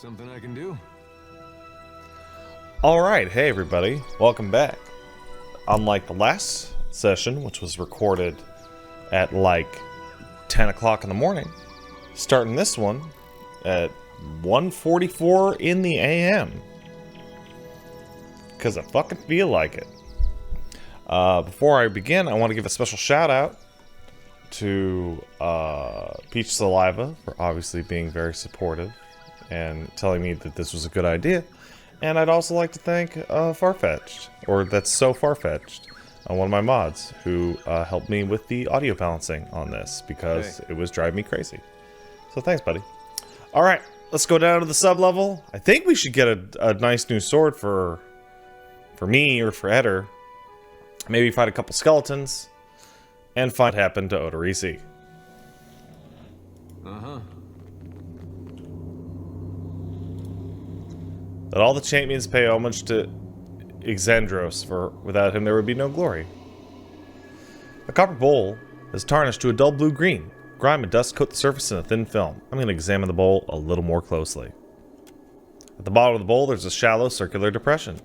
Something I can do? Alright, hey everybody, welcome back. Unlike the last session, which was recorded at like 10 o'clock in the morning, starting this one at 1:44 in the AM. Because I fucking feel like it. Before I begin, I want to give a special shout out to Peach Saliva for obviously being very supportive and telling me that this was a good idea. And I'd also like to thank Farfetched, or That's So Farfetched, one of my mods, who helped me with the audio balancing on this because it was driving me crazy. So thanks, buddy. Alright, let's go down to the sub-level. I think we should get a nice new sword for me or for Eder. Maybe find a couple skeletons, and find what happened to Odorisi. Uh-huh. Let all the champions pay homage to Exandros, for without him there would be no glory. The copper bowl is tarnished to a dull blue-green. Grime and dust coat the surface in a thin film. I'm going to examine the bowl a little more closely. At the bottom of the bowl, there's a shallow circular depression.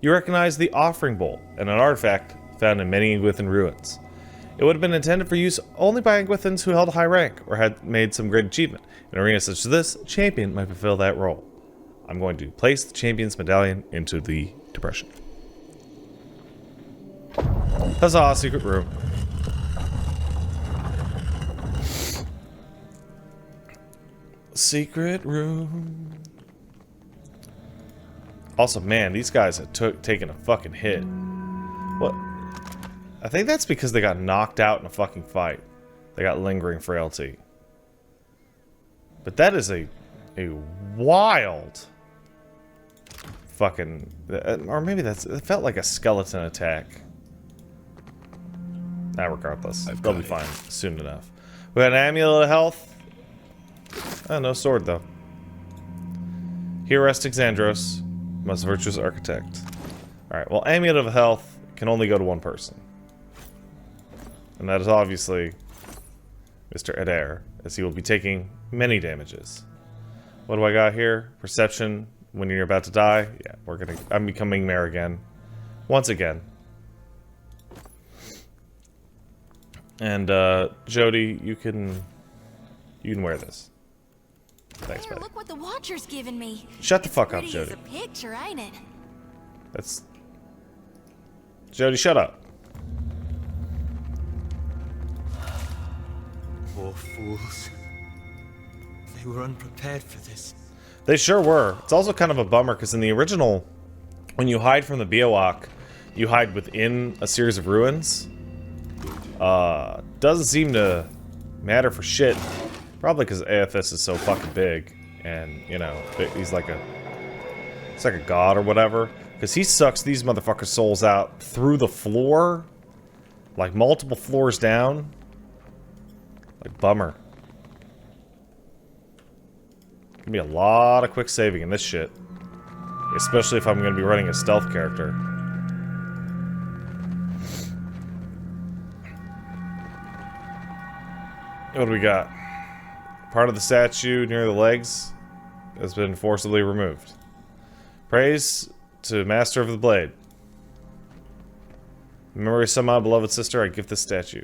You recognize the offering bowl, and an artifact found in many Ingwithan ruins. It would have been intended for use only by Ingwithans who held a high rank, or had made some great achievement. In an arena such as this, a champion might fulfill that role. I'm going to place the champion's medallion into the depression. Huzzah, secret room. Secret room. Also, man, these guys have taken a fucking hit. What? I think that's because they got knocked out in a fucking fight. They got lingering frailty. But that is a wild fucking, or maybe it felt like a skeleton attack. Nah, regardless, they'll be fine soon enough. We got an amulet of health. Oh, no sword though. Here rests Exandros, most virtuous architect. Alright, well, amulet of health can only go to one person. And that is obviously Mr. Eder, as he will be taking many damages. What do I got here? Perception when you're about to die. Yeah, I'm becoming mayor again. Once again. And Jody, you can wear this. Thanks, buddy. Look what the Watcher's given me. Shut the fuck up, Jody. It's a picture, ain't it? That's Jody, shut up. Poor fools. They were unprepared for this. They sure were. It's also kind of a bummer because in the original, when you hide from the Biowak, you hide within a series of ruins. Doesn't seem to matter for shit. Probably because AFS is so fucking big, and you know he's like a god or whatever. Because he sucks these motherfuckers' souls out through the floor, like multiple floors down. Like bummer. Gonna be a lot of quick saving in this shit. Especially if I'm gonna be running a stealth character. What do we got? Part of the statue near the legs has been forcibly removed. Praise to Master of the Blade. In memory of some my beloved sister, I gift this statue.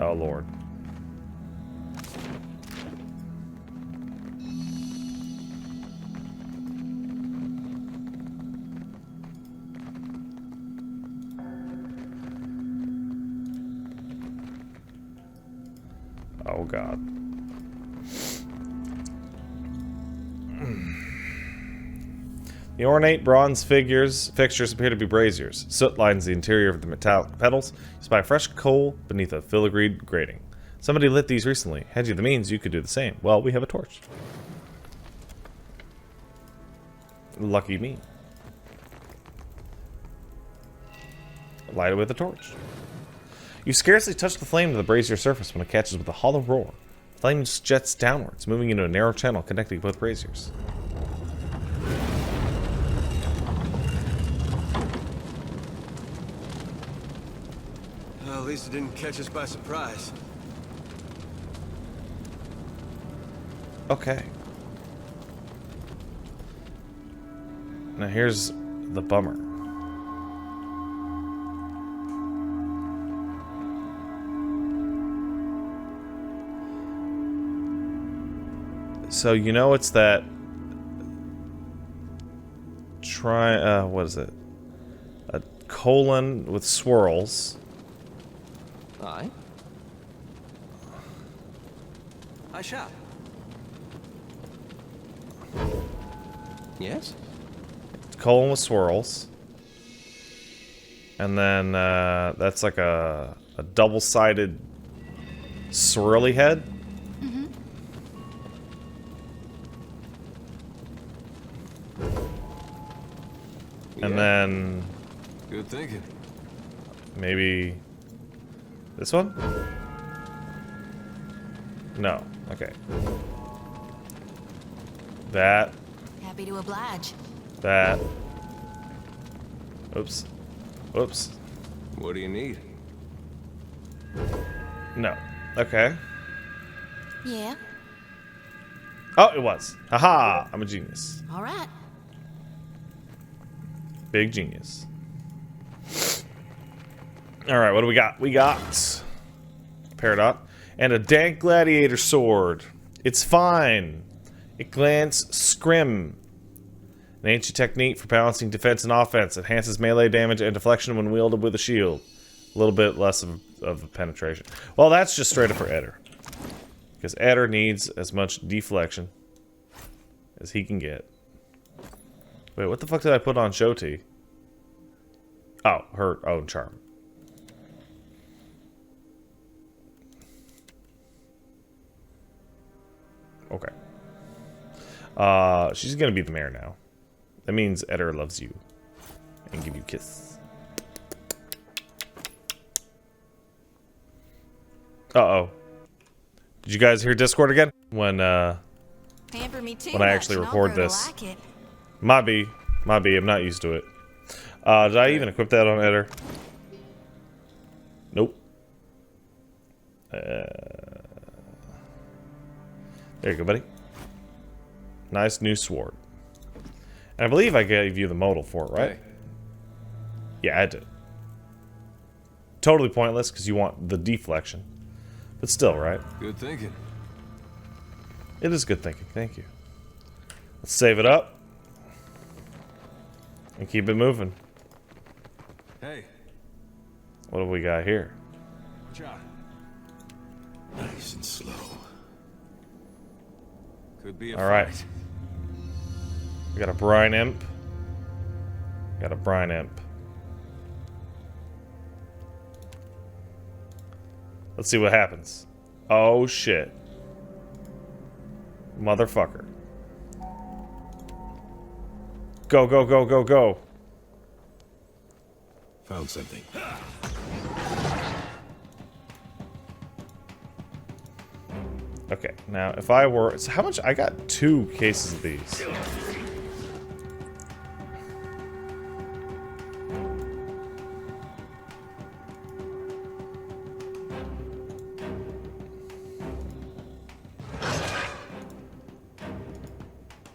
Oh, Lord. Oh, God. The ornate bronze fixtures appear to be braziers. Soot lines the interior of the metallic petals. You spy fresh coal beneath a filigreed grating. Somebody lit these recently. Had you the means, you could do the same. Well, we have a torch. Lucky me. Light it with a torch. You scarcely touch the flame to the brazier surface when it catches with a hollow roar. The flame just jets downwards, moving into a narrow channel connecting both braziers. Well, at least it didn't catch us by surprise. Okay. Now here's the bummer. So you know it's that what is it? A colon with swirls. Aye. I shall. Yes? Colon with swirls. And then that's like a double-sided swirly head. And then Good thinking. maybe this one? No. Okay. That. Happy to oblige. That. Oops. Oops. What do you need? No. Okay. Yeah. Oh, it was. Haha! I'm a genius. All right. Big genius. Alright, what do we got? We got Peridot and a dank gladiator sword. It's fine. It glance scrim. An ancient technique for balancing defense and offense. Enhances melee damage and deflection when wielded with a shield. A little bit less of a penetration. Well, that's just straight up for Eder. Because Eder needs as much deflection as he can get. Wait, what the fuck did I put on Shoti? Oh, her own charm. Okay. She's gonna be the mayor now. That means Eder loves you. And give you a kiss. Uh-oh. Did you guys hear Discord again? When Pamper me too when I much actually and I'll record grow to this. like it. Might be. I'm not used to it. Did I even equip that on Eder? Nope. There you go, buddy. Nice new sword. And I believe I gave you the modal for it, right? Hey. Yeah, I did. Totally pointless because you want the deflection. But still, right? Good thinking. It is good thinking. Thank you. Let's save it up. And keep it moving. Hey. What have we got here? Watch out. Nice and slow. Could be a All right. fight. We got a brine imp. Got a brine imp. Let's see what happens. Oh shit. Motherfucker. Go, go, go, go, go. Found something. Okay, now if I were... So how much? I got 2 cases of these.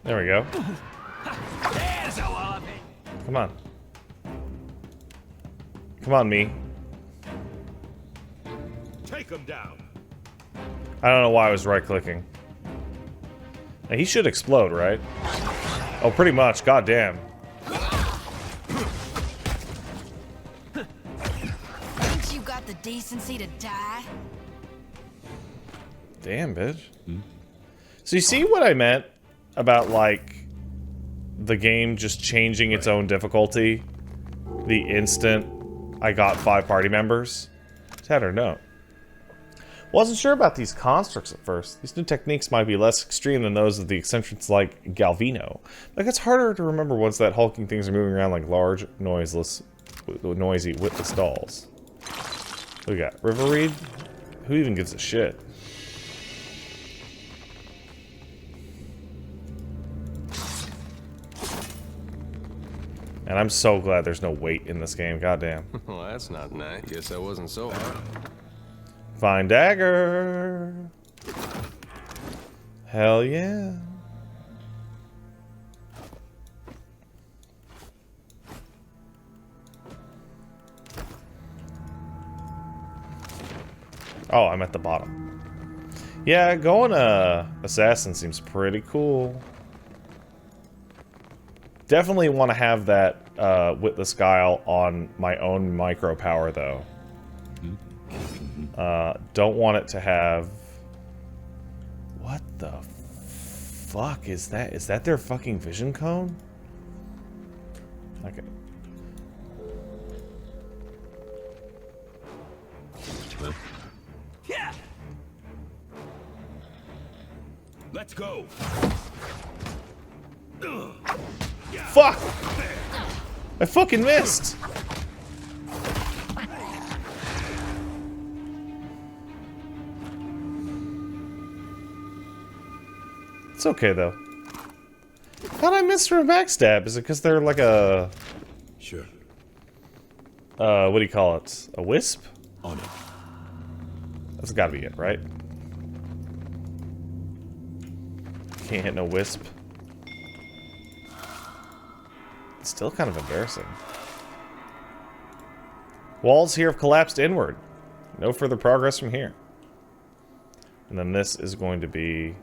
There we go. Come on. Come on, me. Take him down. I don't know why I was right-clicking. Now, he should explode, right? Oh, pretty much. God damn. Ain't you got the decency to die? Damn, bitch. So you see what I meant about, like, the game just changing its own difficulty the instant I got 5 party members? Sad or no? Wasn't sure about these constructs at first. These new techniques might be less extreme than those of the eccentrics like Galvino. Like, it's harder to remember once that hulking things are moving around like large, noisy, witless dolls. What we got? River Reed? Who even gives a shit? And I'm so glad there's no weight in this game. Goddamn. Well, that's not nice. Guess I wasn't so hard. Fine dagger. Hell yeah. Oh, I'm at the bottom. Yeah, going assassin seems pretty cool. Definitely want to have that Witless Guile on my own micro power, though. Don't want it to have... What the fuck is that? Is that their fucking vision cone? Okay. Yeah. Let's go. Fuck! I fucking missed! It's okay, though. How'd I miss for a backstab? Is it because they're like a... Sure. what do you call it? A wisp? On it. That's gotta be it, right? Can't hit no wisp. It's still kind of embarrassing. Walls here have collapsed inward. No further progress from here. And then this is going to be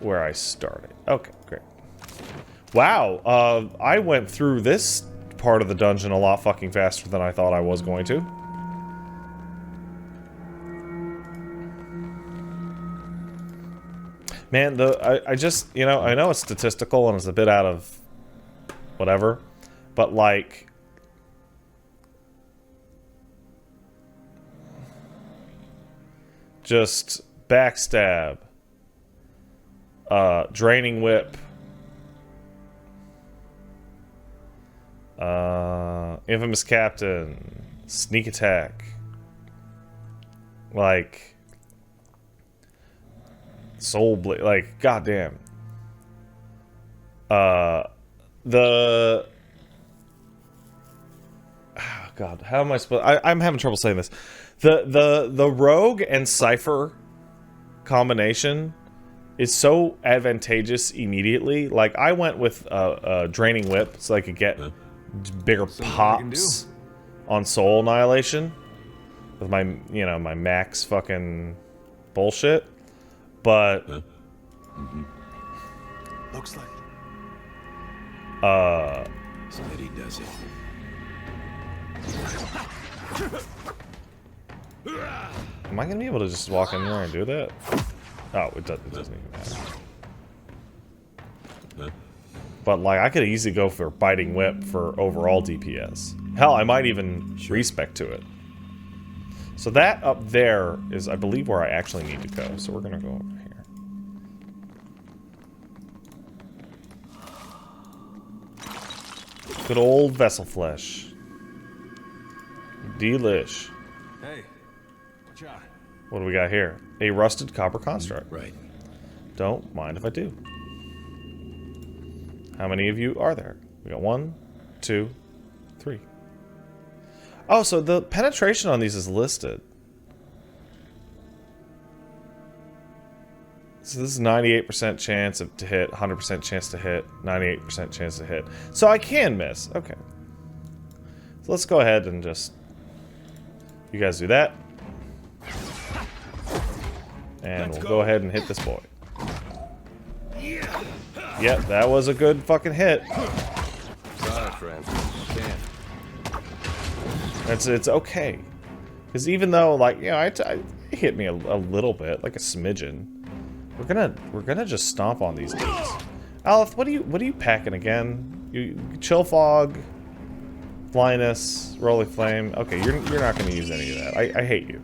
where I started. Okay, great. Wow, I went through this part of the dungeon a lot fucking faster than I thought I was going to. Man, I just, you know, I know it's statistical and it's a bit out of whatever, but like... Just backstab. Draining whip. Infamous captain. Sneak attack. Like... Soul blade, like, goddamn. Oh, God, how am I supposed... I'm having trouble saying this. The rogue and Cypher combination is so advantageous immediately. Like, I went with a draining whip so I could get bigger pops on soul annihilation with my, you know, my max fucking bullshit. But Looks like steady does it. am I gonna be able to just walk in there and do that? Oh, it doesn't even matter. But like, I could easily go for biting whip for overall DPS. Hell, I might even respec to it. So that up there is, I believe, where I actually need to go. So we're gonna go over here. Good old vessel flesh. Delish. Hey, watch out. What do we got here? A rusted copper construct. Right. Don't mind if I do. How many of you are there? We got 1, 2, 3. Oh, so the penetration on these is listed. So this is 98% chance to hit, 100% chance to hit, 98% chance to hit. So I can miss. Okay. So let's go ahead and just... You guys do that. And we'll go ahead and hit this boy. Yep, that was a good fucking hit. Sorry, friend. Can't. It's okay. Because even though, like, you know, it hit me a little bit, like a smidgen. We're gonna just stomp on these dudes. Aleph, what are you packing again? You chill fog, blindness, rolling flame. Okay, you're not gonna use any of that. I hate you.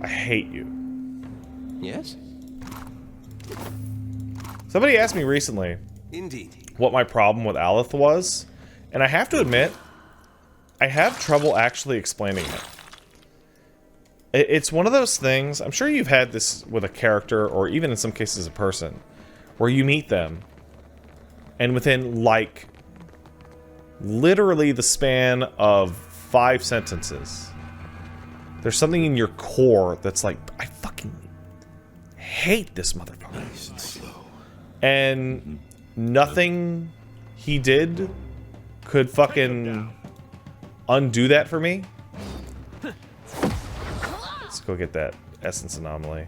I hate you. Yes? Somebody asked me recently Indeed. what my problem with Aleph was, and I have to admit, I have trouble actually explaining it. It's one of those things, I'm sure you've had this with a character, or even in some cases a person, where you meet them, And within, like, literally the span of 5 sentences, there's something in your core that's like, I fucking hate this motherfucker. Nice and slow. And nothing he did could fucking undo that for me. Let's go get that essence anomaly.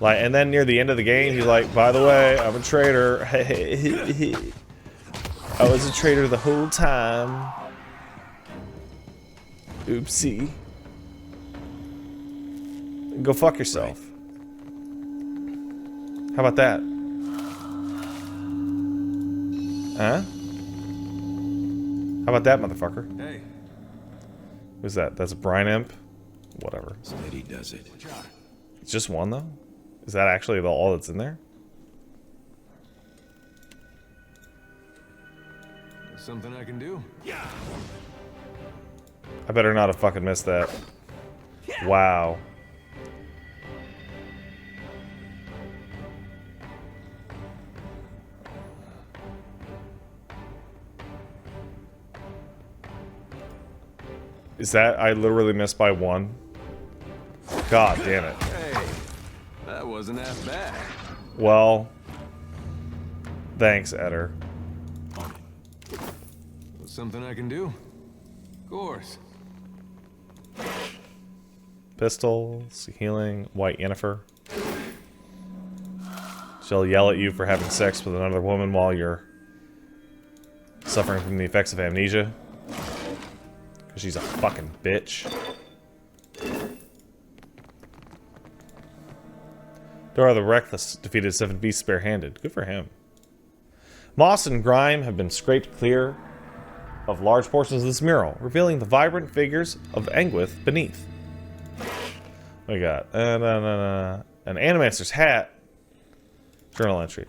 Like, and then near the end of the game, he's like, by the way, I'm a traitor. I was a traitor the whole time. Oopsie. Go fuck yourself. How about that? Huh? How about that, motherfucker? Hey. Who's that? That's a brine imp? Whatever. Steady does it. It's just one, though? Is that actually all that's in there? Something I can do? I better not have fucking missed that. Wow. Is that I literally missed by 1? God damn it. Hey, that wasn't that bad. Well, thanks, Eder. Something I can do? Of course. Pistols, healing, white Yennefer. She'll yell at you for having sex with another woman while you're suffering from the effects of amnesia. Because she's a fucking bitch. Dora the Reckless defeated 7 beasts barehanded. Good for him. Moss and grime have been scraped clear of large portions of this mural, revealing the vibrant figures of Engwith beneath. What we got? An Animaster's hat. Journal entry.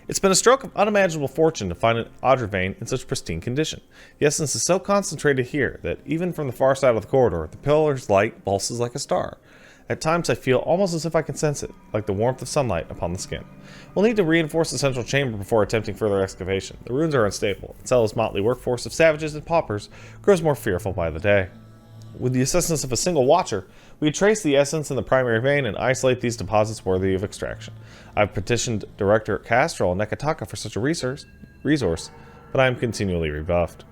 It's been a stroke of unimaginable fortune to find an Audra vein in such pristine condition. The essence is so concentrated here that even from the far side of the corridor, the pillar's light pulses like a star. At times I feel almost as if I can sense it, like the warmth of sunlight upon the skin. We'll need to reinforce the central chamber before attempting further excavation. The ruins are unstable. Cella's motley workforce of savages and paupers grows more fearful by the day. With the assistance of a single watcher, we trace the essence in the primary vein and isolate these deposits worthy of extraction. I've petitioned Director Castrol Nekataka for such a resource, but I am continually rebuffed.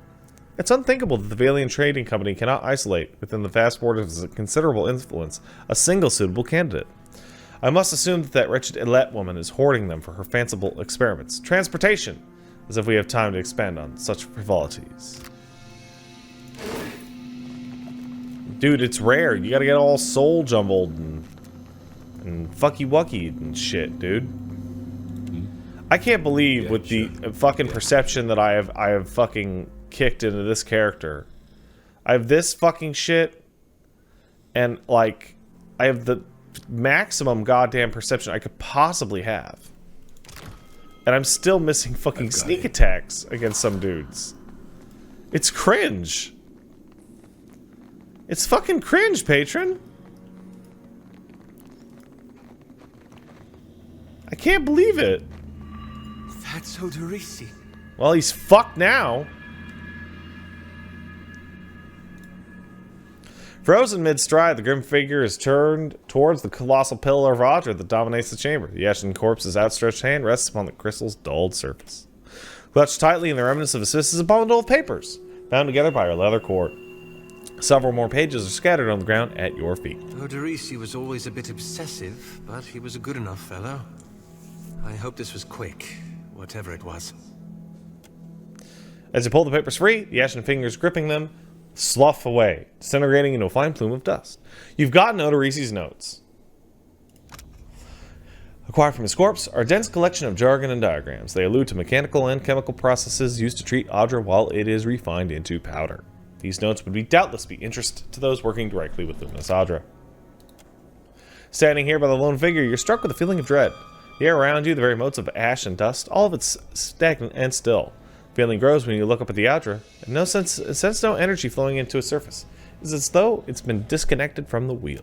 It's unthinkable that the Valiant Trading Company cannot isolate, within the vast borders of considerable influence, a single suitable candidate. I must assume that that wretched Illet woman is hoarding them for her fanciful experiments. Transportation! As if we have time to expand on such frivolities. Dude, it's rare. You gotta get all soul jumbled and fucky-wucky and shit, dude. I can't believe with the fucking perception that I have fucking kicked into this character. I have this fucking shit, and like I have the maximum goddamn perception I could possibly have, and I'm still missing fucking sneak attacks against some dudes. It's cringe. It's fucking cringe, patron. I can't believe it. That's Odorisi. Well, he's fucked now. Frozen mid-stride, the grim figure is turned towards the colossal pillar of Audra that dominates the chamber. The ashen corpse's outstretched hand rests upon the crystal's dulled surface. Clutched tightly in the remnants of his fist is a bundle of papers, bound together by a leather cord. Several more pages are scattered on the ground at your feet. Odorisi was always a bit obsessive, but he was a good enough fellow. I hope this was quick, whatever it was. As you pull the papers free, the ashen fingers gripping them slough away, disintegrating into a fine plume of dust. You've gotten Odorisi's notes. Acquired from his corpse are a dense collection of jargon and diagrams. They allude to mechanical and chemical processes used to treat Audra while it is refined into powder. These notes would doubtless be interest to those working directly with Luminous Audra. Standing here by the lone figure, you're struck with a feeling of dread. The air around you, the very motes of ash and dust, all of it's stagnant and still. The feeling grows when you look up at the Audra, and sense no energy flowing into its surface. It's as though it's been disconnected from the wheel.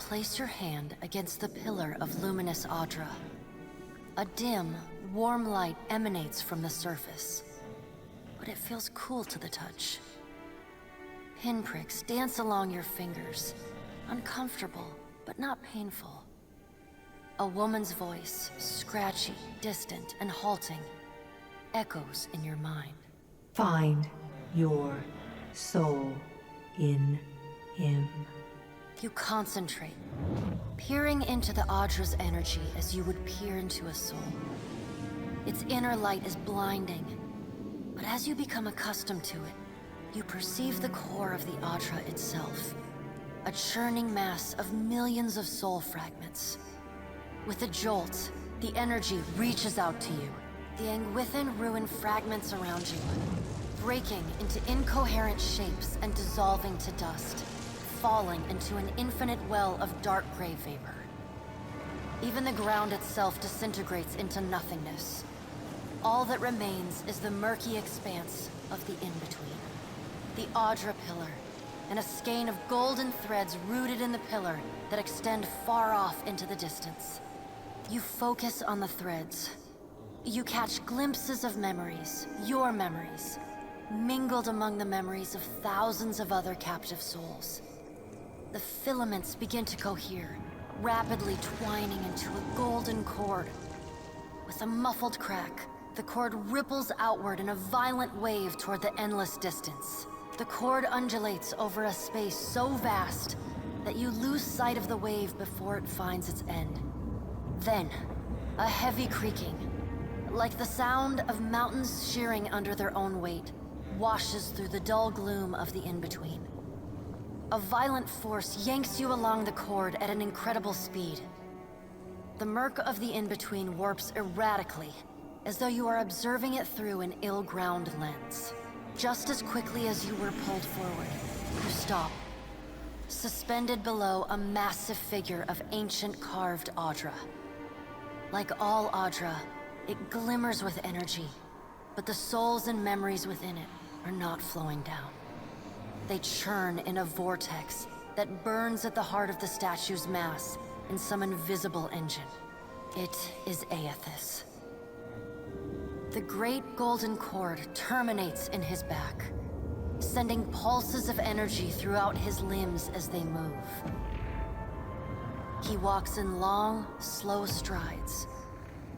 place your hand against the pillar of luminous Audra. A dim, warm light emanates from the surface, but it feels cool to the touch. Pinpricks dance along your fingers, uncomfortable, but not painful. A woman's voice, scratchy, distant, and halting, echoes in your mind. Find your soul in him. You concentrate, peering into the Audra's energy as you would peer into a soul. Its inner light is blinding, but as you become accustomed to it, you perceive the core of the Audra itself, a churning mass of millions of soul fragments. With a jolt, the energy reaches out to you, the Angwithan ruin fragments around you, breaking into incoherent shapes and dissolving to dust, falling into an infinite well of dark gray vapor. Even the ground itself disintegrates into nothingness. All that remains is the murky expanse of the in-between. The Audra pillar, and a skein of golden threads rooted in the pillar that extend far off into the distance. You focus on the threads. You catch glimpses of memories, your memories, mingled among the memories of thousands of other captive souls. The filaments begin to cohere, rapidly twining into a golden cord. With a muffled crack, the cord ripples outward in a violent wave toward the endless distance. The cord undulates over a space so vast that you lose sight of the wave before it finds its end. Then, a heavy creaking, like the sound of mountains shearing under their own weight, washes through the dull gloom of the in-between. A violent force yanks you along the cord at an incredible speed. The murk of the in-between warps erratically, as though you are observing it through an ill-ground lens. Just as quickly as you were pulled forward, you stop, suspended below a massive figure of ancient carved Audra. Like all Audra, it glimmers with energy, but the souls and memories within it are not flowing down. They churn in a vortex that burns at the heart of the statue's mass in some invisible engine. It is Aethys. The great golden cord terminates in his back, sending pulses of energy throughout his limbs as they move. He walks in long, slow strides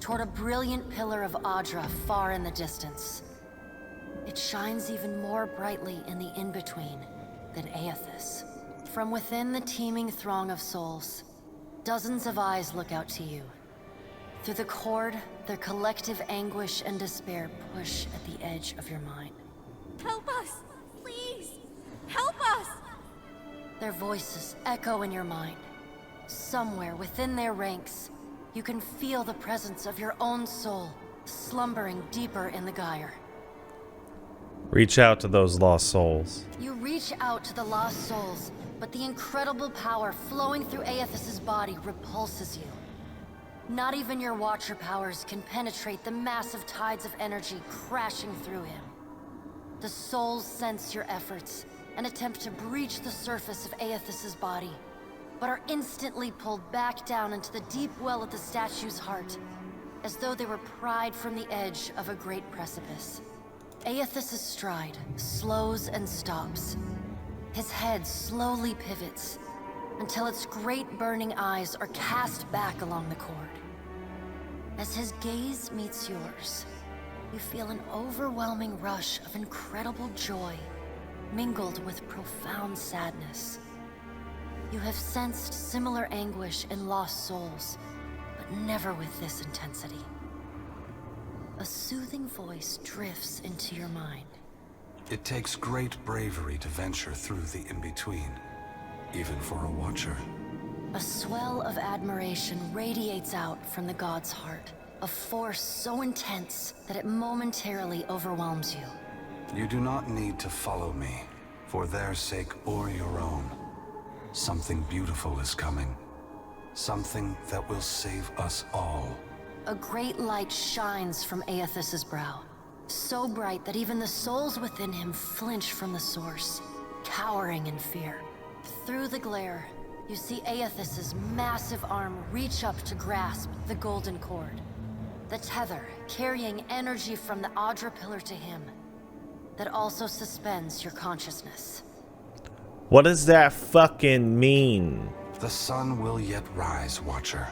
toward a brilliant pillar of Audra far in the distance. It shines even more brightly in the in-between than Aethys. From within the teeming throng of souls, dozens of eyes look out to you. Through the cord, their collective anguish and despair push at the edge of your mind. Help us! Please! Help us! Their voices echo in your mind. Somewhere within their ranks, you can feel the presence of your own soul, slumbering deeper in the gyre. Reach out to those lost souls. You reach out to the lost souls, but the incredible power flowing through Aethys' body repulses you. Not even your Watcher powers can penetrate the massive tides of energy crashing through him. The souls sense your efforts and attempt to breach the surface of Aethys' body, but are instantly pulled back down into the deep well of the statue's heart, as though they were pried from the edge of a great precipice. Aethys' stride slows and stops. His head slowly pivots, until its great burning eyes are cast back along the cord. As his gaze meets yours, you feel an overwhelming rush of incredible joy, mingled with profound sadness. You have sensed similar anguish in lost souls, but never with this intensity. A soothing voice drifts into your mind. It takes great bravery to venture through the in-between, even for a Watcher. A swell of admiration radiates out from the god's heart, a force so intense that it momentarily overwhelms you. You do not need to follow me, for their sake or your own. Something beautiful is coming. Something that will save us all. A great light shines from Aethys' brow, so bright that even the souls within him flinch from the source, cowering in fear. Through the glare, You see Aethys's massive arm reach up to grasp the golden cord. The tether carrying energy from the Audra pillar to him. That also suspends your consciousness. What does that fucking mean? The sun will yet rise, Watcher.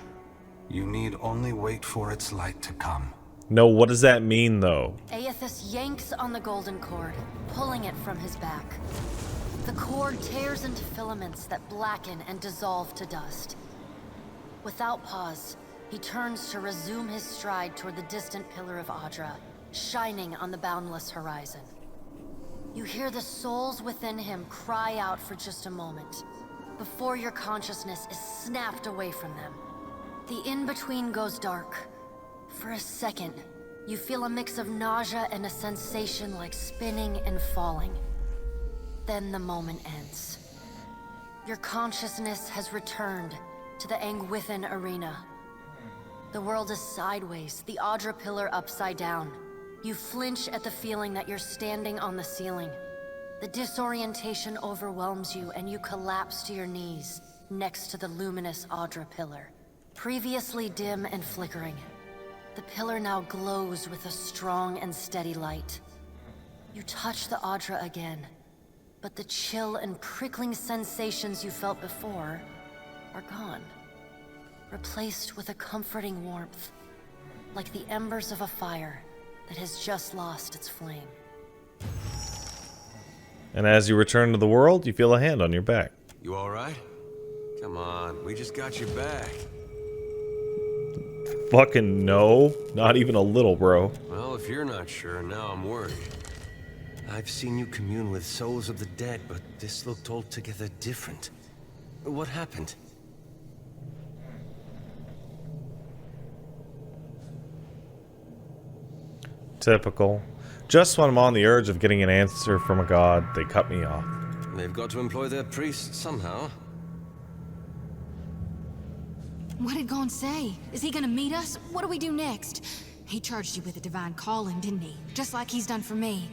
You need only wait for its light to come. No, what does that mean, though? Aethys yanks on the golden cord, pulling it from his back. The cord tears into filaments that blacken and dissolve to dust. Without pause, he turns to resume his stride toward the distant pillar of Audra, shining on the boundless horizon. You hear the souls within him cry out for just a moment, before your consciousness is snapped away from them. The in-between goes dark. For a second, you feel a mix of nausea and a sensation like spinning and falling. Then the moment ends. Your consciousness has returned to the Angwithan arena. The world is sideways, the Audra pillar upside down. You flinch at the feeling that you're standing on the ceiling. The disorientation overwhelms you and you collapse to your knees next to the luminous Audra pillar. Previously dim and flickering, the pillar now glows with a strong and steady light. You touch the Audra again, but the chill and prickling sensations you felt before are gone, replaced with a comforting warmth, like the embers of a fire that has just lost its flame. And as you return to the world, you feel a hand on your back. You alright? Come on, we just got you back. Fucking no. Not even a little, bro. Well, if you're not sure, now I'm worried. I've seen you commune with souls of the dead, but this looked altogether different. What happened? Typical. Just when I'm on the urge of getting an answer from a god, they cut me off. They've got to employ their priests somehow. What did Gon say? Is he gonna meet us? What do we do next? He charged you with a divine calling, didn't he? Just like he's done for me.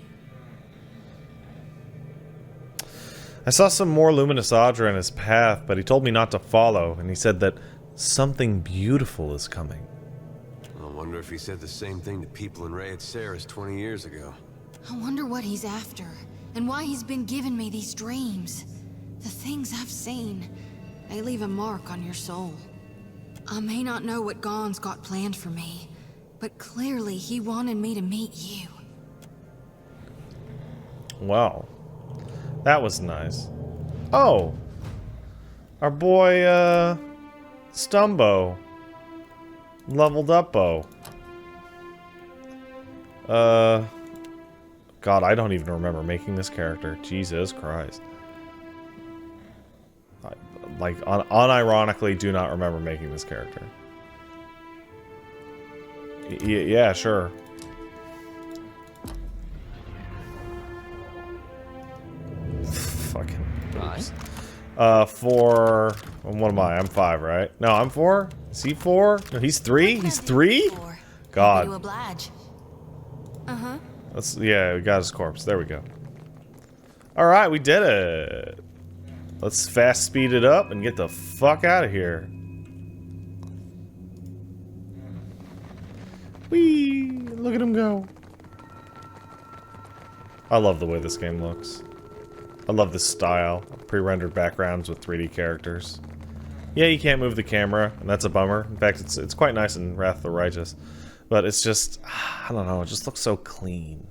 I saw some more luminous Audra in his path, but he told me not to follow, and he said that something beautiful is coming. I wonder if he said the same thing to people in Rayet Saris 20 years ago. I wonder what he's after, and why he's been giving me these dreams. The things I've seen, they leave a mark on your soul. I may not know what Gon's got planned for me, but clearly he wanted me to meet you. Wow. That was nice. Oh! Our boy, Stumbo. Leveled up-o. God, I don't even remember making this character. Jesus Christ. Like, unironically do not remember making this character. Yeah, sure. Fucking oops. What am I? I'm 5, right? No, I'm 4? Is he 4? No, he's 3? He's 3? God. You oblige. Yeah, we got his corpse. There we go. Alright, we did it. Let's fast speed it up and get the fuck out of here. Whee! Look at him go. I love the way this game looks. I love this style. Pre-rendered backgrounds with 3D characters. Yeah, you can't move the camera, and that's a bummer. In fact, it's quite nice in Wrath of the Righteous. But it's just, I don't know, it just looks so clean.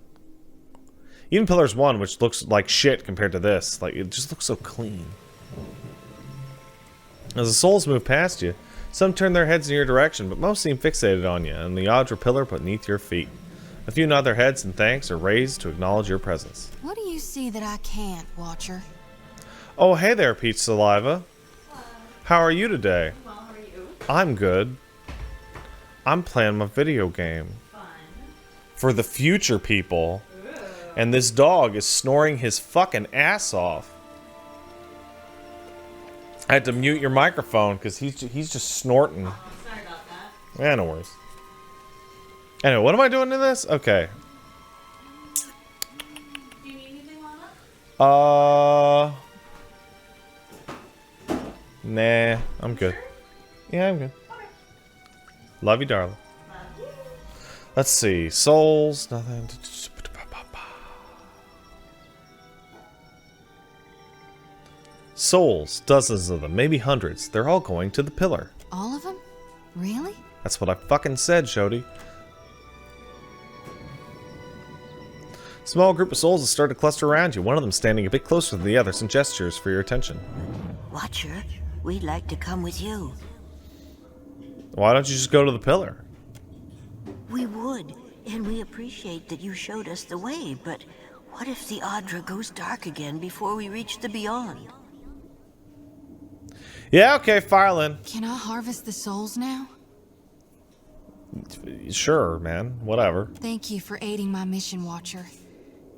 Even Pillars 1, which looks like shit compared to this, like, it just looks so clean. As the souls move past you, some turn their heads in your direction, but most seem fixated on you, and the Audra pillar beneath your feet. A few nod their heads in thanks or raise to acknowledge your presence. What do you see that I can't, Watcher? Oh, hey there, Peach Saliva. How are you today? Well, how are you? I'm good. I'm playing my video game. Fun. For the future, people. And this dog is snoring his fucking ass off. I had to mute your microphone because he's just snorting. Oh, sorry about that. Yeah, no worries. Anyway, what am I doing to this? Okay. Do you need anything, Lana? Nah, I'm good. Yeah, I'm good. Love you, darling. Let's see. Souls, nothing. Souls, dozens of them, maybe hundreds. They're all going to the pillar. All of them? Really? That's what I fucking said, Shodi. Small group of souls has started to cluster around you, one of them standing a bit closer than the others and gestures for your attention. Watcher, we'd like to come with you. Why don't you just go to the pillar? We would, and we appreciate that you showed us the way, but what if the Audra goes dark again before we reach the beyond? Yeah, okay, Firelin. Can I harvest the souls now? Sure, man. Whatever. Thank you for aiding my mission, Watcher.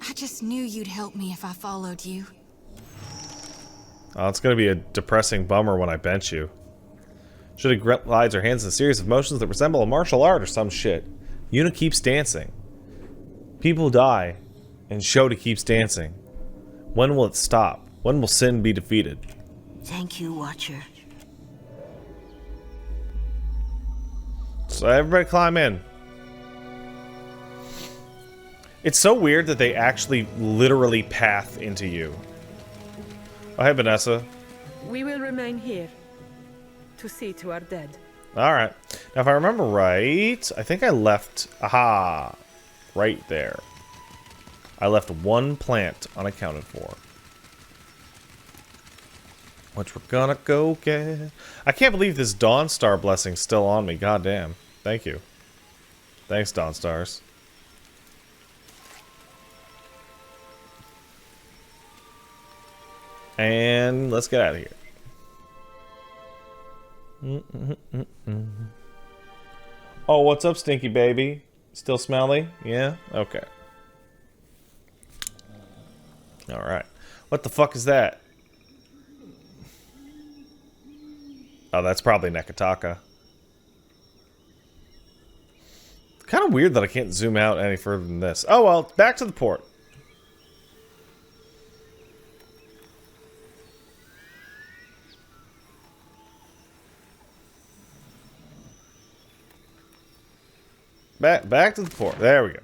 I just knew you'd help me if I followed you. Oh, it's gonna be a depressing bummer when I bench you. Shodi glides her hands in a series of motions that resemble a martial art or some shit. Yuna keeps dancing. People die, and Shodi keeps dancing. When will it stop? When will sin be defeated? Thank you, Watcher. So everybody climb in. It's so weird that they actually literally path into you. Oh, hey, Vanessa. We will remain here to see to our dead. Alright. Now, if I remember right, I think I left... Aha! Right there. I left one plant unaccounted for. Which we're gonna go get. I can't believe this Dawn Star blessing's still on me. God damn. Thank you. Thanks, Dawn Stars. And let's get out of here. Oh, what's up, Stinky Baby? Still smelly? Yeah? Okay. Alright. What the fuck is that? Oh, that's probably Nekataka. Kind of weird that I can't zoom out any further than this. Oh well, back to the port. Back to the port. There we go.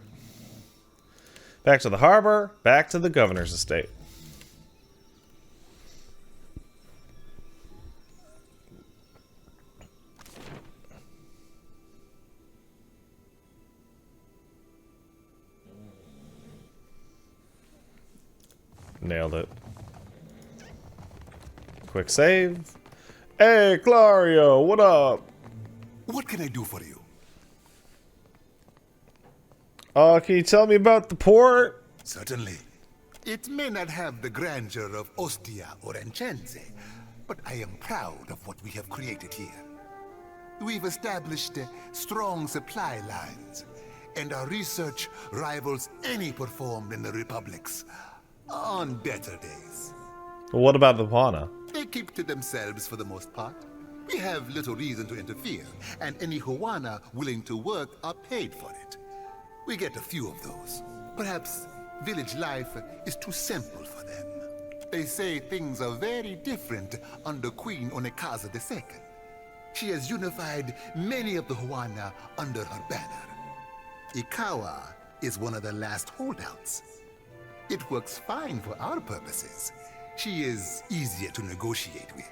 Back to the harbor. Back to the governor's estate. Nailed it. Quick save. Hey, Clario, what up? What can I do for you? Can you tell me about the port? Certainly. It may not have the grandeur of Ostia or Enchenze, but I am proud of what we have created here. We've established strong supply lines, and our research rivals any performed in the Republics on better days. Well, what about the Hwana? They keep to themselves for the most part. We have little reason to interfere, and any Hwana willing to work are paid for it. We get a few of those. Perhaps village life is too simple for them. They say things are very different under Queen Onekaza II. She has unified many of the Hwana under her banner. Ikawa is one of the last holdouts. It works fine for our purposes. She is easier to negotiate with.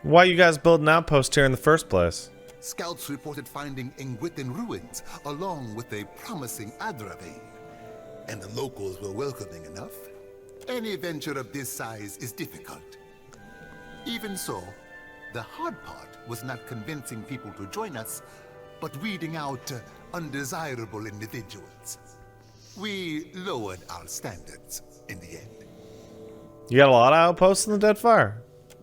Why you guys build an outpost here in the first place? Scouts reported finding Engwithan ruins, along with a promising Adra vein. And the locals were welcoming enough. Any venture of this size is difficult. Even so, the hard part was not convincing people to join us, but weeding out undesirable individuals. We lowered our standards in the end. You got a lot of outposts in the Deadfire.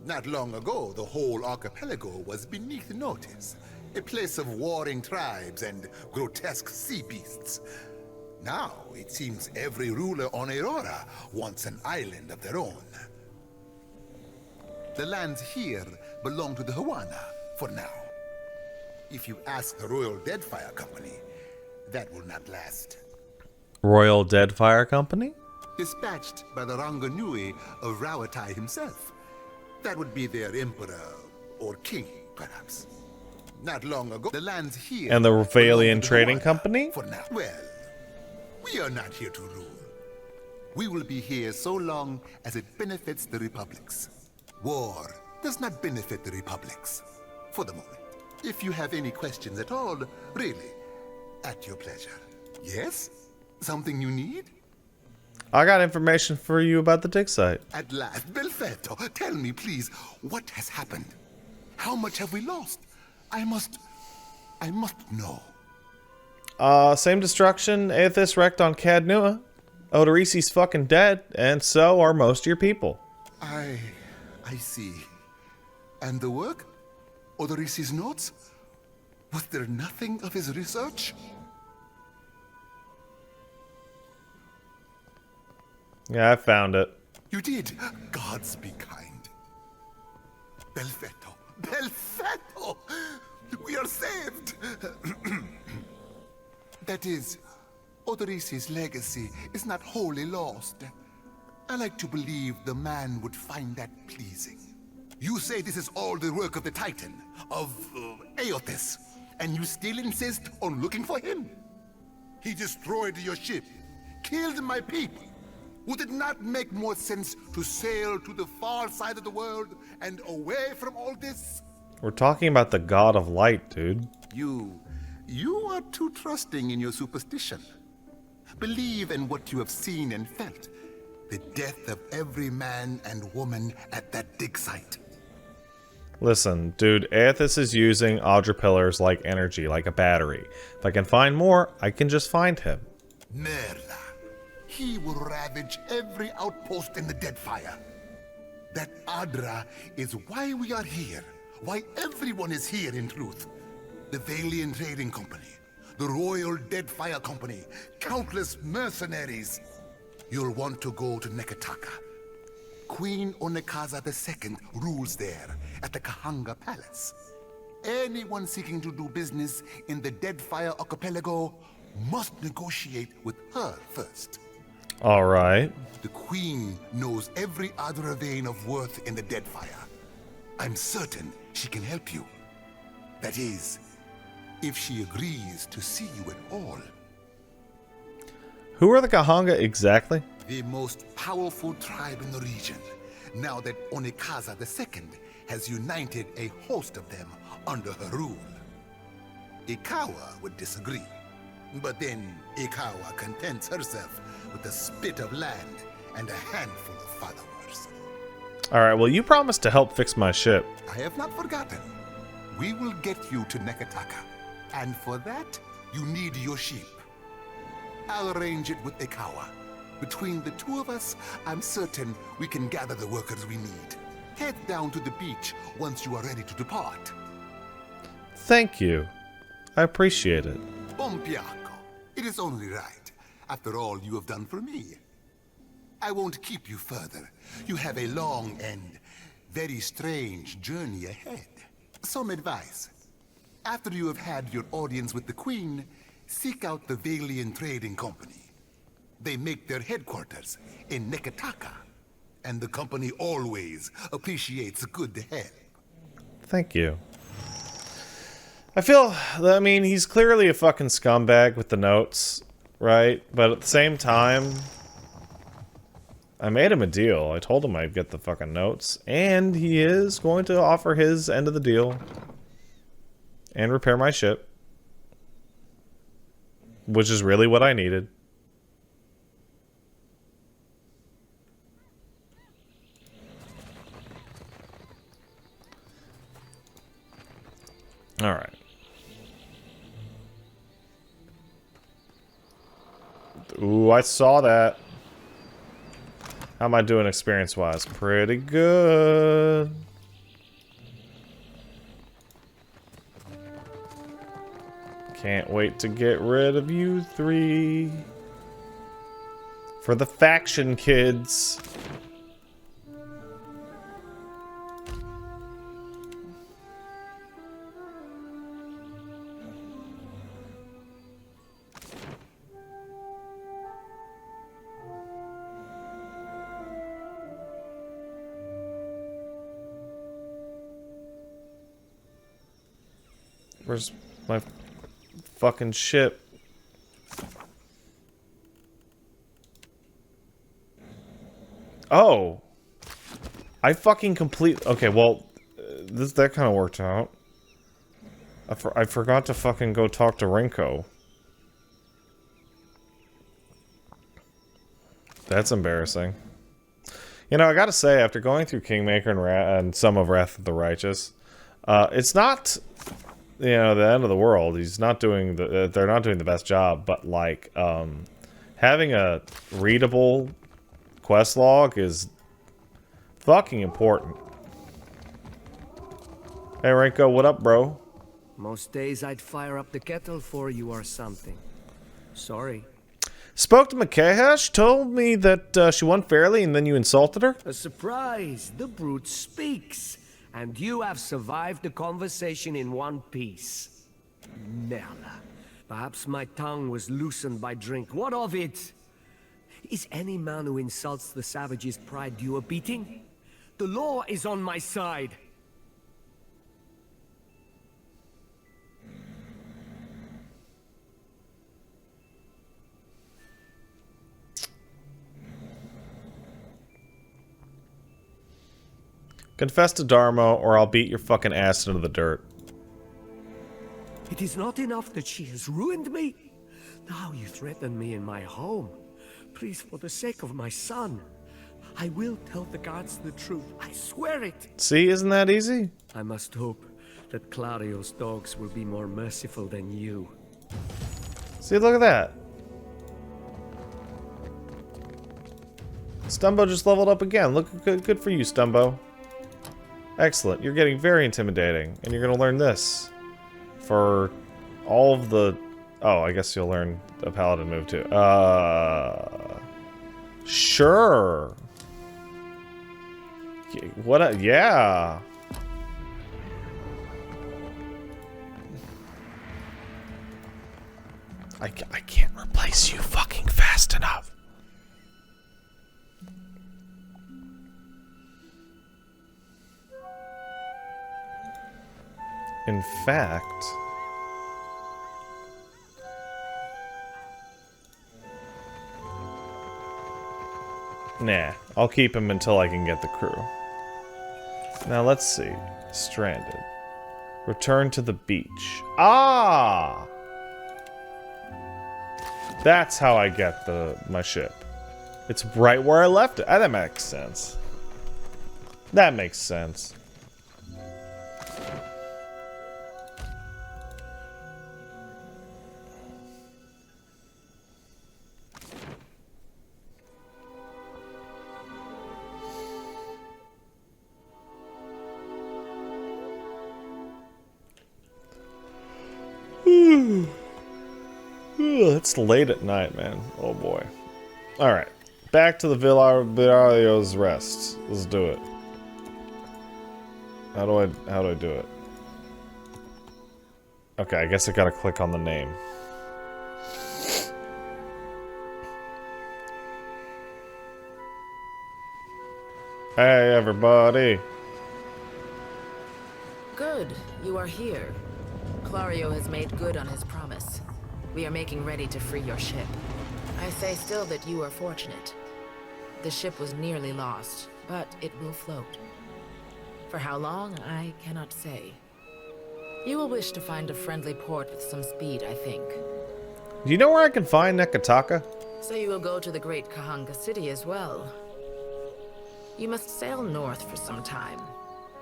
Not long ago, the whole archipelago was beneath notice. A place of warring tribes and grotesque sea beasts. Now, it seems every ruler on Aurora wants an island of their own. The lands here belong to the Hwana, for now. If you ask the Royal Deadfire Company, that will not last. Royal Deadfire Company? Dispatched by the Ranganui of Rawatai himself. That would be their emperor or king, perhaps. Not long ago, the lands here... And the Revalian belonged to Trading Hawaii Company? For now. Well, we are not here to rule. We will be here so long as it benefits the republics. War does not benefit the republics, for the moment. If you have any questions at all, really, at your pleasure. Yes? Something you need? I got information for you about the dig site. At last, Belfetto, tell me, please, what has happened? How much have we lost? I must know. Same destruction Aethys wrecked on Cadnua. Odorisi's fucking dead, and so are most of your people. I see. And the work? Odorisi's notes? Was there nothing of his research? Yeah, I found it. You did? Gods be kind. Belfetto! Belfetto! We are saved! That is, Odorisi's legacy is not wholly lost. I like to believe the man would find that pleasing. You say this is all the work of the Titan, of Aethys, and you still insist on looking for him? He destroyed your ship, killed my people. Would it not make more sense to sail to the far side of the world and away from all this? We're talking about the god of light, dude. You are too trusting in your superstition. Believe in what you have seen and felt. The death of every man and woman at that dig site. Listen, dude, Aethys is using Audra pillars like energy, like a battery. If I can find more, I can just find him. Merla. He will ravage every outpost in the Deadfire. That Adra is why we are here. Why everyone is here, in truth. The Valian Trading Company, the Royal Deadfire Company, countless mercenaries. You'll want to go to Neketaka. Queen Onekaza II rules there, at the Kahanga Palace. Anyone seeking to do business in the Deadfire Archipelago must negotiate with her first. Alright. The Queen knows every Adra vein of worth in the Deadfire. I'm certain she can help you. That is, if she agrees to see you at all. Who are the Kahanga exactly? The most powerful tribe in the region, now that Onekaza II has united a host of them under her rule. Ikawa would disagree, but then Ikawa contents herself with a spit of land and a handful of followers. Alright, well, you promised to help fix my ship. I have not forgotten. We will get you to Neketaka, and for that, you need your sheep. I'll arrange it with Ikawa. Between the two of us, I'm certain we can gather the workers we need. Head down to the beach once you are ready to depart. Thank you. I appreciate it. Bompiaco. It is only right, after all you have done for me. I won't keep you further. You have a long and very strange journey ahead. Some advice. After you have had your audience with the Queen, seek out the Valian Trading Company. They make their headquarters in Neketaka, and the company always appreciates good help. Thank you. I mean, he's clearly a fucking scumbag with the notes, right? But at the same time, I made him a deal. I told him I'd get the fucking notes, and he is going to offer his end of the deal and repair my ship, which is really what I needed. All right. Ooh, I saw that. How am I doing experience-wise? Pretty good. Can't wait to get rid of you three. For the faction kids. Where's my fucking ship? Oh. I fucking complete... Okay, well, that kind of worked out. I forgot to fucking go talk to Rinko. That's embarrassing. You know, I gotta say, after going through Kingmaker and some of Wrath of the Righteous, it's not, you know, the end of the world. He's not doing the... they're not doing the best job, but, like, having a readable quest log is fucking important. Hey, Rinko, what up, bro? Most days I'd fire up the kettle for you or something. Sorry. Spoke to Mikaela. She told me that she won fairly and then you insulted her? A surprise. The brute speaks. And you have survived the conversation in one piece. Merla. Perhaps my tongue was loosened by drink. What of it? Is any man who insults the savage's pride due a beating? The law is on my side. Confess to Dharma, or I'll beat your fucking ass into the dirt. It is not enough that she has ruined me. Now you threaten me in my home. Please, for the sake of my son, I will tell the guards the truth. I swear it. See, isn't that easy? I must hope that Clario's dogs will be more merciful than you. See, look at that. Stumbo just leveled up again. Look, good for you, Stumbo. Excellent. You're getting very intimidating, and you're going to learn this. For all of the... Oh, I guess you'll learn a paladin move too. Sure. What? Yeah. I can't replace you fucking fast enough. In fact... Nah, I'll keep him until I can get the crew. Now let's see. Stranded. Return to the beach. Ah! That's how I get my ship. It's right where I left it. Ah, that makes sense. That makes sense. It's late at night, man. Oh boy. Alright. Back to the Villario's Rest. Let's do it. How do I do it? Okay, I guess I gotta click on the name. Hey everybody. Good, you are here. Clario has made good on his promise. We are making ready to free your ship. I say still that you are fortunate. The ship was nearly lost, but it will float. For how long, I cannot say. You will wish to find a friendly port with some speed, I think. Do you know where I can find Nekataka? So you will go to the great Kahanga city as well. You must sail north for some time,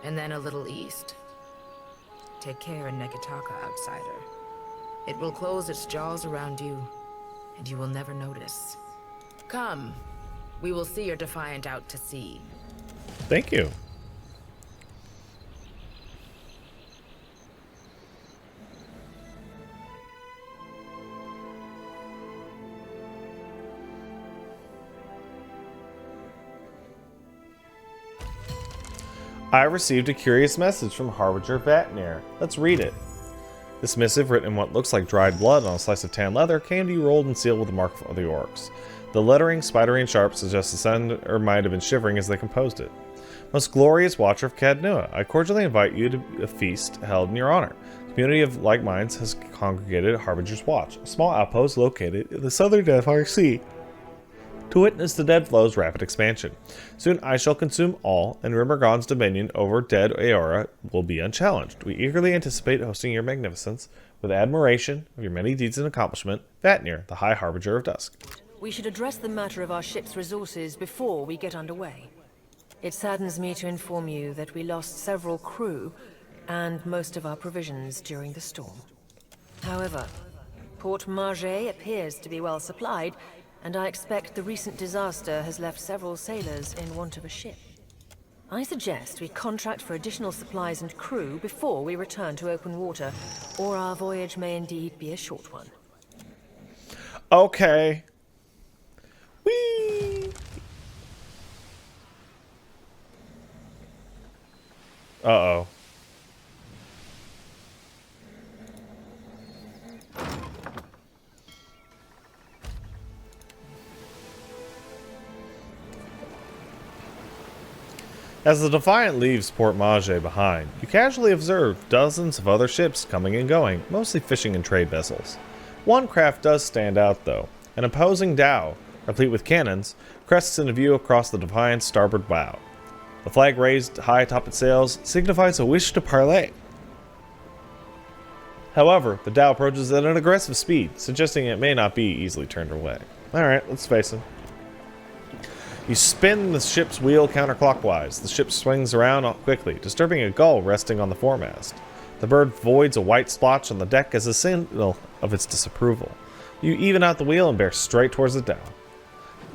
and then a little east. Take care in Nekataka, outsider. It will close its jaws around you, and you will never notice. Come, we will see your defiant out to sea. Thank you. I received a curious message from Harbinger Vatnir. Let's read it. This missive, written in what looks like dried blood on a slice of tan leather, came to you rolled and sealed with the mark of the orcs. The lettering, spidery and sharp, suggests the sender might have been shivering as they composed it. Most glorious watcher of Cadnua, I cordially invite you to a feast held in your honor. community of like minds has congregated at Harbinger's Watch, a small outpost located in the southern Deadfire Sea, to witness the Deadflow's rapid expansion. Soon I shall consume all, and Rimmergon's dominion over Dead Aora will be unchallenged. We eagerly anticipate hosting your magnificence, with admiration of your many deeds and accomplishment, Vatnir, the High Harbinger of Dusk. We should address the matter of our ship's resources before we get underway. It saddens me to inform you that we lost several crew and most of our provisions during the storm. However, Port Margé appears to be well supplied, and I expect the recent disaster has left several sailors in want of a ship. I suggest we contract for additional supplies and crew before we return to open water, or our voyage may indeed be a short one. Okay. Whee! Uh-oh. As the Defiant leaves Port Margé behind, you casually observe dozens of other ships coming and going, mostly fishing and trade vessels. One craft does stand out, though. An imposing dhow, replete with cannons, crests into view across the Defiant's starboard bow. The flag raised high atop its sails signifies a wish to parley. However, the dhow approaches at an aggressive speed, suggesting it may not be easily turned away. Alright, let's face it. You spin the ship's wheel counterclockwise. The ship swings around quickly, disturbing a gull resting on the foremast. The bird voids a white splotch on the deck as a signal of its disapproval. You even out the wheel and bear straight towards the dhow.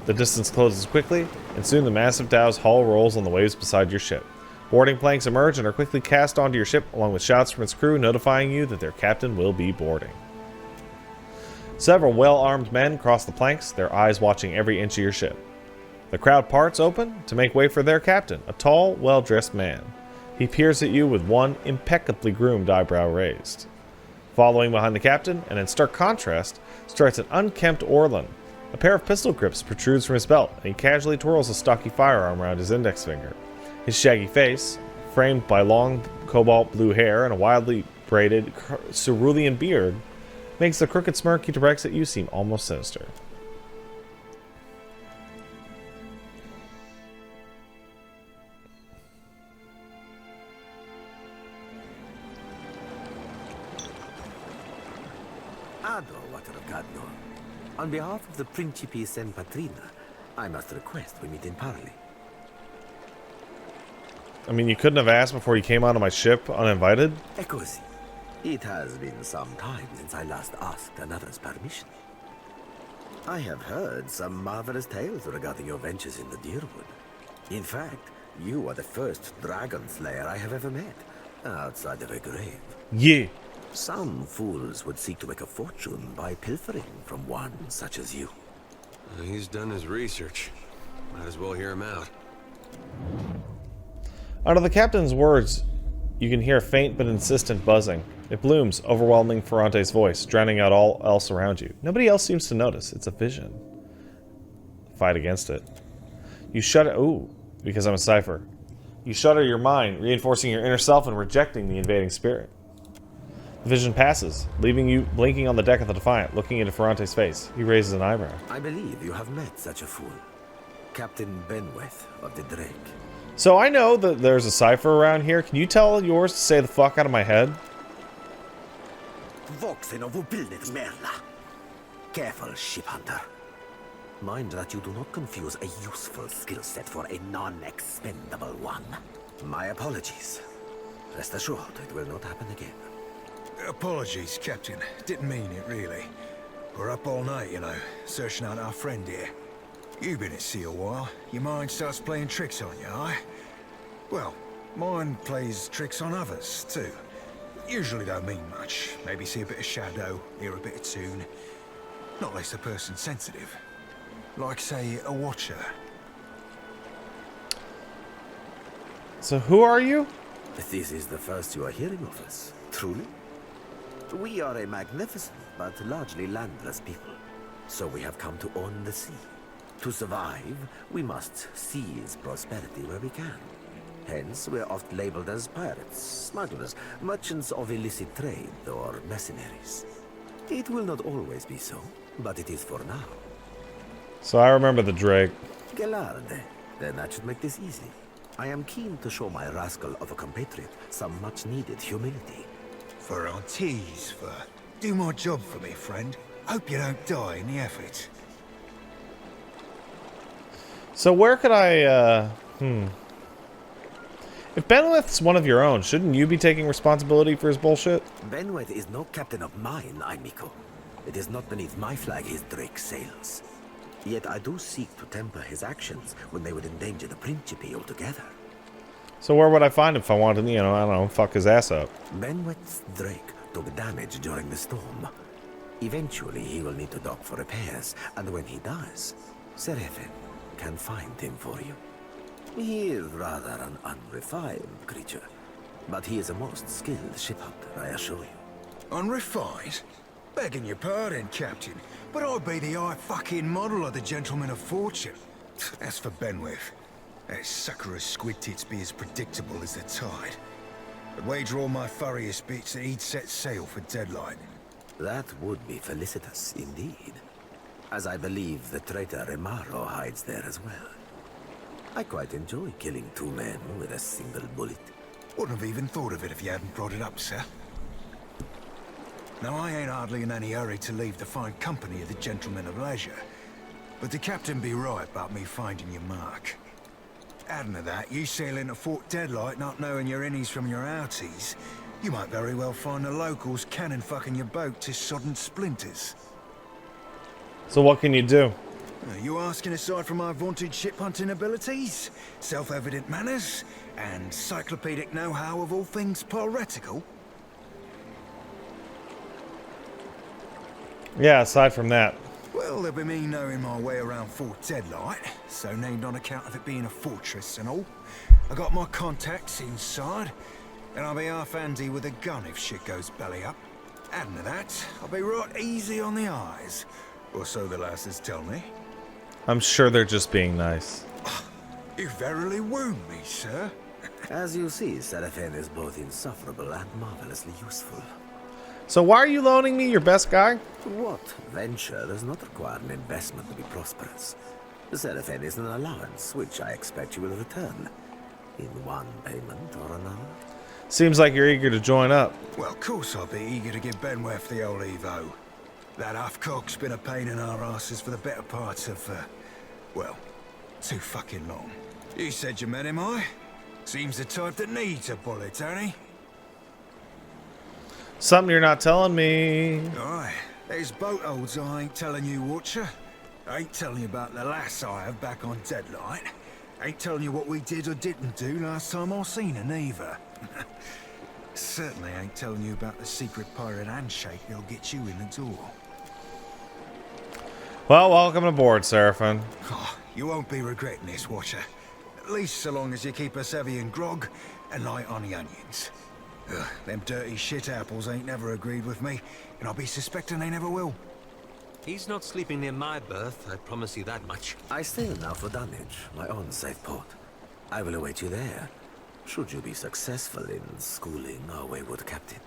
The distance closes quickly, and soon the massive dhow's hull rolls on the waves beside your ship. Boarding planks emerge and are quickly cast onto your ship, along with shouts from its crew notifying you that their captain will be boarding. Several well-armed men cross the planks, their eyes watching every inch of your ship. The crowd parts open to make way for their captain, a tall, well-dressed man. He peers at you with one impeccably groomed eyebrow raised. Following behind the captain, and in stark contrast, strides an unkempt Orlan. A pair of pistol grips protrudes from his belt, and he casually twirls a stocky firearm around his index finger. His shaggy face, framed by long cobalt blue hair and a wildly braided cerulean beard, makes the crooked smirk he directs at you seem almost sinister. On behalf of the Principe Sen Patrina, I must request we meet in parley. I mean, you couldn't have asked before you came onto my ship uninvited? Echoes. It has been some time since I last asked another's permission. I have heard some marvelous tales regarding your ventures in the Deerwood. In fact, you are the first dragon slayer I have ever met, outside of a grave. Yeah. Some fools would seek to make a fortune by pilfering from one such as you. He's done his research. Might as well hear him out. Out of the captain's words, you can hear a faint but insistent buzzing. It blooms, overwhelming Ferrante's voice, drowning out all else around you. Nobody else seems to notice. It's a vision. Fight against it. You shudder. Ooh, because I'm a cipher. You shudder your mind, reinforcing your inner self and rejecting the invading spirit. The vision passes, leaving you blinking on the deck of the Defiant, looking into Ferrante's face. He raises an eyebrow. I believe you have met such a fool. Captain Benweth of the Drake. So I know that there's a cipher around here. Can you tell yours to say the fuck out of my head? Voxen of Ubilnet Merla. Careful, ship hunter. Mind that you do not confuse a useful skill set for a non-expendable one. My apologies. Rest assured, it will not happen again. Apologies, Captain. Didn't mean it, really. We're up all night, you know, searching out our friend here. You've been at sea a while. Your mind starts playing tricks on you, aye? Well, mine plays tricks on others, too. Usually don't mean much. Maybe see a bit of shadow, hear a bit of tune. Not less a person sensitive. Like, say, a watcher. So who are you? This is the first you are hearing of us, truly? We are a magnificent but largely landless people, so we have come to own the sea. To survive, we must seize prosperity where we can. Hence, we're oft labeled as pirates, smugglers, merchants of illicit trade, or mercenaries. It will not always be so, but it is for now. So I remember the Drake. Gelarde. Then that should make this easy. I am keen to show my rascal of a compatriot some much-needed humility. For Antie's, for... Do my job for me, friend. Hope you don't die in the effort. So where could I, If Benwith's one of your own, shouldn't you be taking responsibility for his bullshit? Benweth is no captain of mine, Aimiko. It is not beneath my flag his Drake sails. Yet I do seek to temper his actions when they would endanger the Principe altogether. So where would I find him if I wanted to, I don't know, fuck his ass up? Benweth's Drake took damage during the storm. Eventually he will need to dock for repairs, and when he does, Seraphin can find him for you. He is rather an unrefined creature, but he is a most skilled ship hunter, I assure you. Unrefined? Begging your pardon, Captain, but I'd be the fucking model of the gentleman of fortune. As for Benwith, that sucker of squid tits be as predictable as the tide. I'd wager all my furriest bits that he'd set sail for Deadlight. That would be felicitous indeed, as I believe the traitor Remaro hides there as well. I quite enjoy killing 2 men with a single bullet. Wouldn't have even thought of it if you hadn't brought it up, sir. Now, I ain't hardly in any hurry to leave the fine company of the gentlemen of leisure, but the captain be right about me finding your mark. Adding to that, you sail into Fort Deadlight not knowing your innies from your outies, you might very well find the locals cannon fucking your boat to sodden splinters. So what can you do? Are you asking aside from my vaunted ship hunting abilities, self-evident manners, and encyclopedic know-how of all things piratical? Yeah, aside from that. Well, there'll be me knowing my way around Fort Deadlight, so named on account of it being a fortress and all. I got my contacts inside, and I'll be half handy with a gun if shit goes belly up. Adding to that, I'll be right easy on the eyes, or so the lasses tell me. I'm sure they're just being nice. You verily wound me, sir. As you see, Seraphin is both insufferable and marvelously useful. So why are you loaning me your best guy? What venture does not require an investment to be prosperous? The Seraphin is an allowance, which I expect you will return in one payment or another. Seems like you're eager to join up. Well, of course I'll be eager to give Benweth the old Evo. That half-cock's been a pain in our asses for the better part of, well, too fucking long. You said you met him, I? Seems the type that needs a bullet, don't he? Something you're not telling me. Aye, there's boat holds I ain't telling you, Watcher. I ain't telling you about the lass I have back on Deadlight. Ain't telling you what we did or didn't do last time I seen her, neither. Certainly ain't telling you about the secret pirate handshake that'll get you in the door. Well, welcome aboard, Seraphin. Oh, you won't be regretting this, Watcher. At least so long as you keep us heavy in grog and light on the onions. Ugh, them dirty shit apples ain't never agreed with me, and I'll be suspecting they never will. He's not sleeping near my berth, I promise you that much. I sail now for Dunwich, my own safe port. I will await you there, should you be successful in schooling our wayward captain.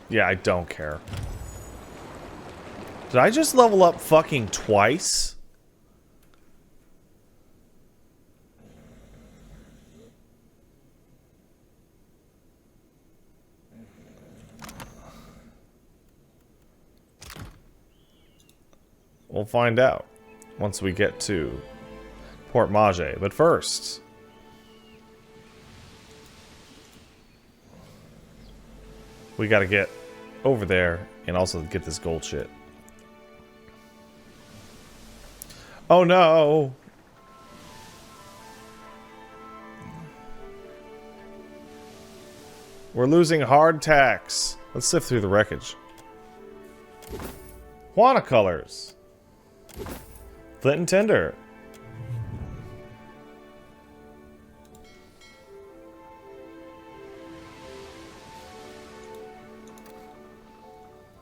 Yeah, I don't care. Did I just level up fucking twice? We'll find out once we get to Port Mage. But first, we gotta get over there and also get this gold shit. Oh no! We're losing hard tacks. Let's sift through the wreckage. Juana colors. Flint and tinder.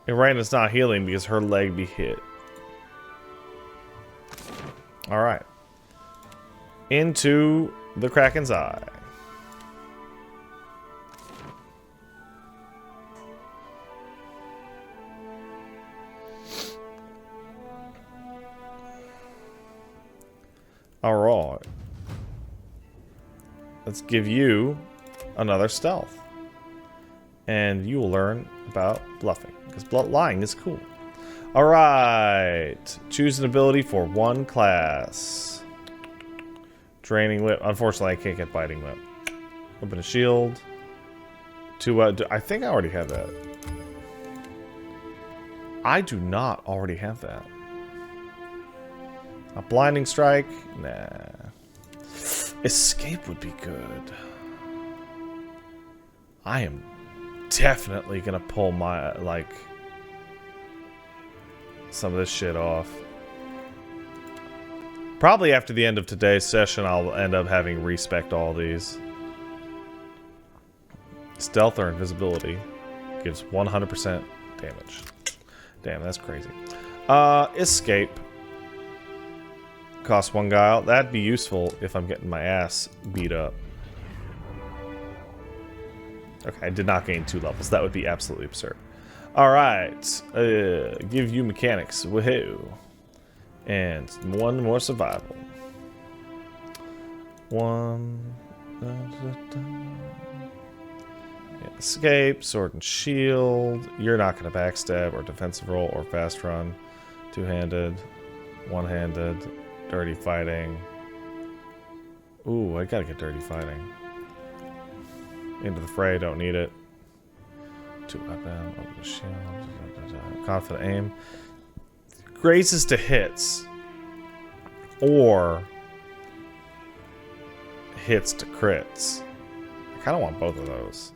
Irana's not healing because her leg be hit. Alright. Into the Kraken's Eye. Alright. Let's give you another stealth. And you will learn about bluffing. Because lying is cool. Alright. Choose an ability for one class. Draining Whip. Unfortunately, I can't get Biting Whip. Open a shield. I think I already have that. I do not already have that. A Blinding Strike? Nah. Escape would be good. I am definitely gonna pull my, like, some of this shit off. Probably after the end of today's session, I'll end up having respect all these. Stealth or invisibility gives 100% damage. Damn, that's crazy. Escape. Costs 1 guile. That'd be useful if I'm getting my ass beat up. Okay, I did not gain 2 levels. That would be absolutely absurd. Alright. Give you mechanics. Woohoo. And 1 more survival. 1. Escape. Sword and shield. You're not going to backstab or defensive roll or fast run. 2-handed. 1-handed. Dirty fighting. Ooh, I gotta get dirty fighting. Into the fray, don't need it. 2 weapon, open the shield. Confident aim. Grazes to hits. Or hits to crits. I kinda want both of those.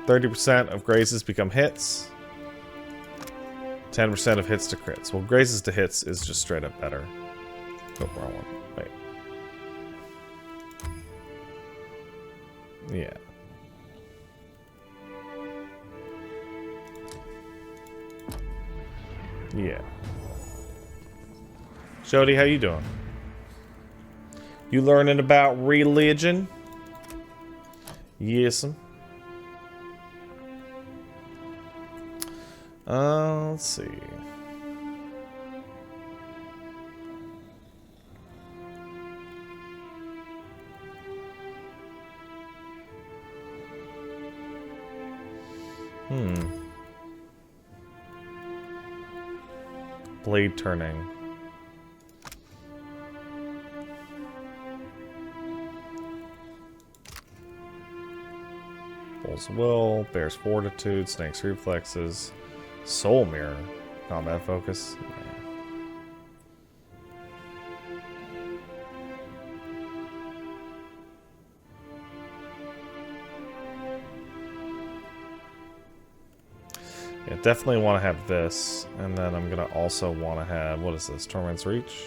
30% of grazes become hits. 10% of hits to crits. Well, grazes to hits is just straight up better. Oh, wrong one. Wait. Yeah. Yeah. Jody, how you doing? You learning about religion? Yes'm. Let's see. Blade turning. Bull's Will, Bear's Fortitude, Snake's Reflexes. Soul Mirror. Combat focus. Yeah, definitely want to have this. And then I'm going to also want to have... What is this? Torment's Reach?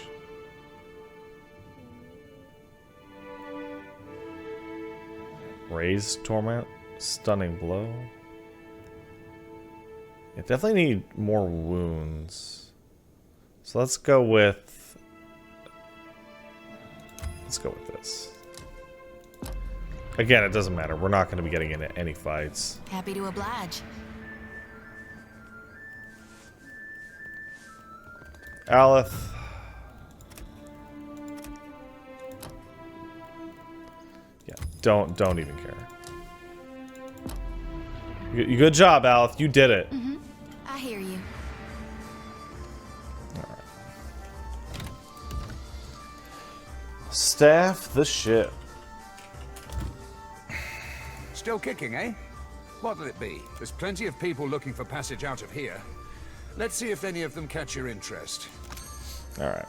Raise Torment. Stunning Blow. I definitely need more wounds. So let's go with... Let's go with this. Again, it doesn't matter. We're not going to be getting into any fights. Happy to oblige. Aleph. Yeah, don't even care. Good job, Aleph. You did it. Mm-hmm. I hear you. Alright. Staff the ship. Still kicking, eh? What'll it be? There's plenty of people looking for passage out of here. Let's see if any of them catch your interest. Alright.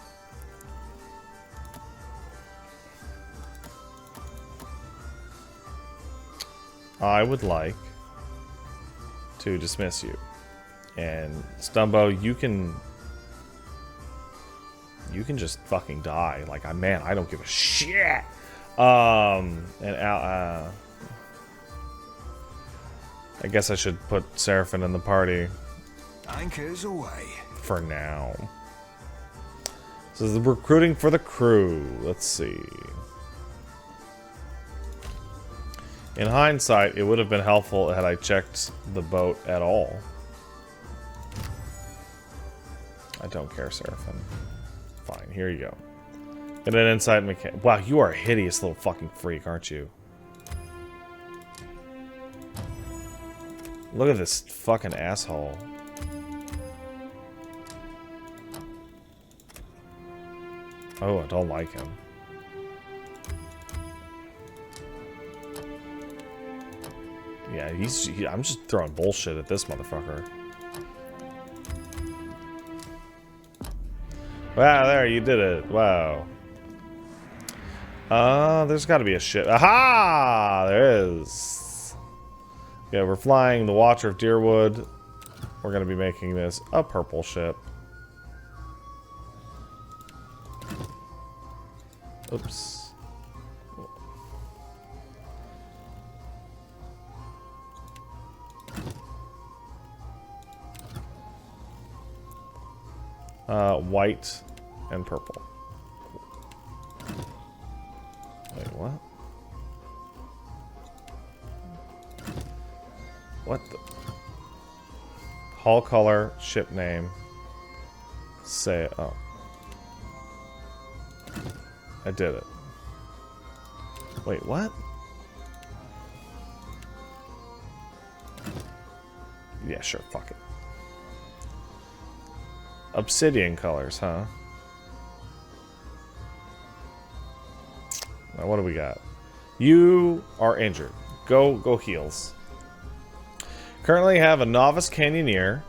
I would like to dismiss you. And Stumbo, you can just fucking die. Like, man, I don't give a shit. And I guess I should put Seraphim in the party. Anchors away. for now. So the recruiting for the crew. Let's see. In hindsight, it would have been helpful had I checked the boat at all. I don't care, Seraphim. Fine, here you go. Get an insight mechanic. Wow, you are a hideous little fucking freak, aren't you? Look at this fucking asshole. Oh, I don't like him. Yeah, I'm just throwing bullshit at this motherfucker. Wow, there, you did it. Wow. There's got to be a ship. Aha! There is. Yeah, we're flying the Watcher of Deerwood. We're going to be making this a purple ship. Oops. White and purple. Wait, what? What the? Hull color, ship name. Say, oh. I did it. Wait, what? Yeah, sure, fuck it. Obsidian colors, huh? Now, what do we got? You are injured. Go heals. Currently have a novice canyoneer,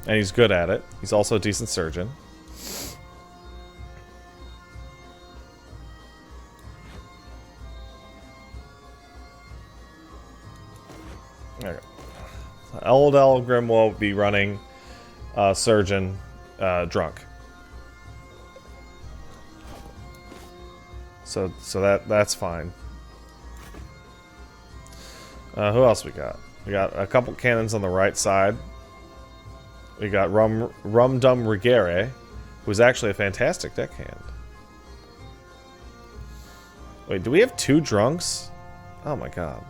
and he's good at it. He's also a decent surgeon. Okay. Old Elgrim will be running surgeon drunk. So that's fine. Who else we got? We got a couple cannons on the right side. We got Rum Dum Rigere, who's actually a fantastic deckhand. Wait, do we have 2 drunks? Oh my god.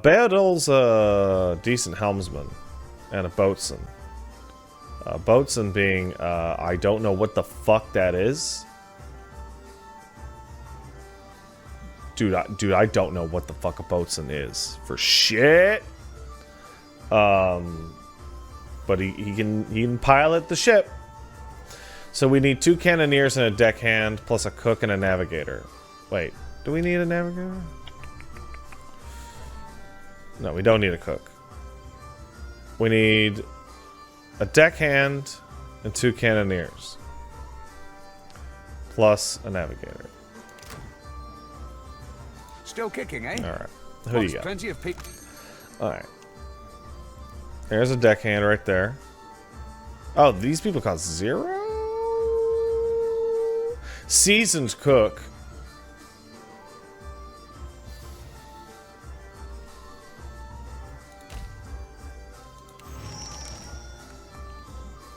Beadle's a decent helmsman and a boatswain. Boatswain being, I don't know what the fuck that is. Dude, I don't know what the fuck a boatswain is for shit. But he can pilot the ship. So we need 2 cannoneers and a deckhand, plus a cook and a navigator. Wait, do we need a navigator? No, we don't need a cook. We need a deckhand and 2 cannoneers, plus a navigator. Still kicking, eh? All right. Who do you got? Plenty of people. All right. There's a deckhand right there. Oh, these people cost 0? Seasoned cook.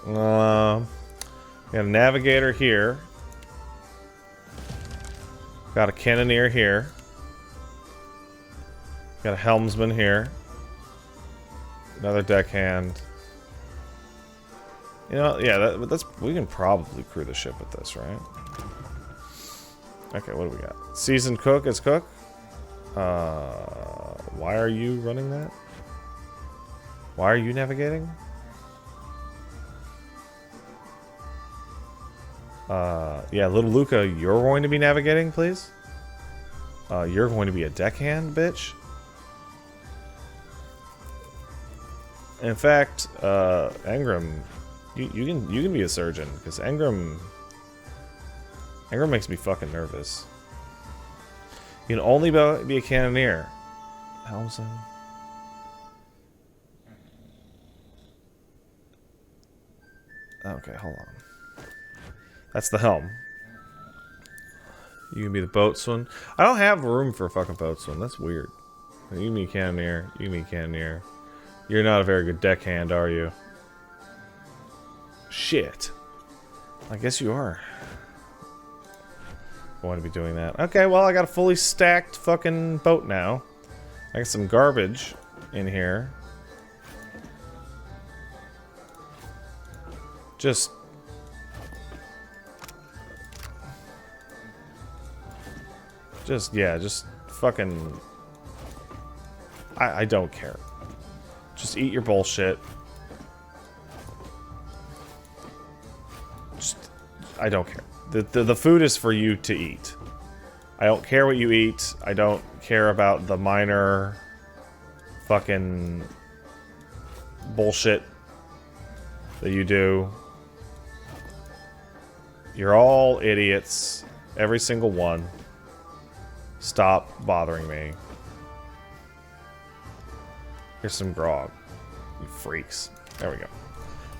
We got a navigator here. Got a cannoneer here. Got a helmsman here. Another deckhand. You know, yeah, that's we can probably crew the ship with this, right? Okay, what do we got? Seasoned cook is cook. Why are you running that? Why are you navigating? Yeah, little Luca, you're going to be navigating, please? You're going to be a deckhand, bitch? In fact, Engram, you can be a surgeon, because Engram makes me fucking nervous. You can only be a cannoneer. Helmsman. Okay, hold on. That's the helm. You can be the boatswain. I don't have room for a fucking boatswain. That's weird. You can be a cannoneer. You can be a cannoneer. You're not a very good deckhand, are you? shit. I guess you are going to be doing that. Okay, well, I got a fully stacked fucking boat now. I got some garbage in here. Just fucking... I don't care. Just eat your bullshit. I don't care. The food is for you to eat. I don't care what you eat. I don't care about the minor fucking bullshit that you do. You're all idiots. Every single one. Stop bothering me. Here's some grog. You freaks. There we go.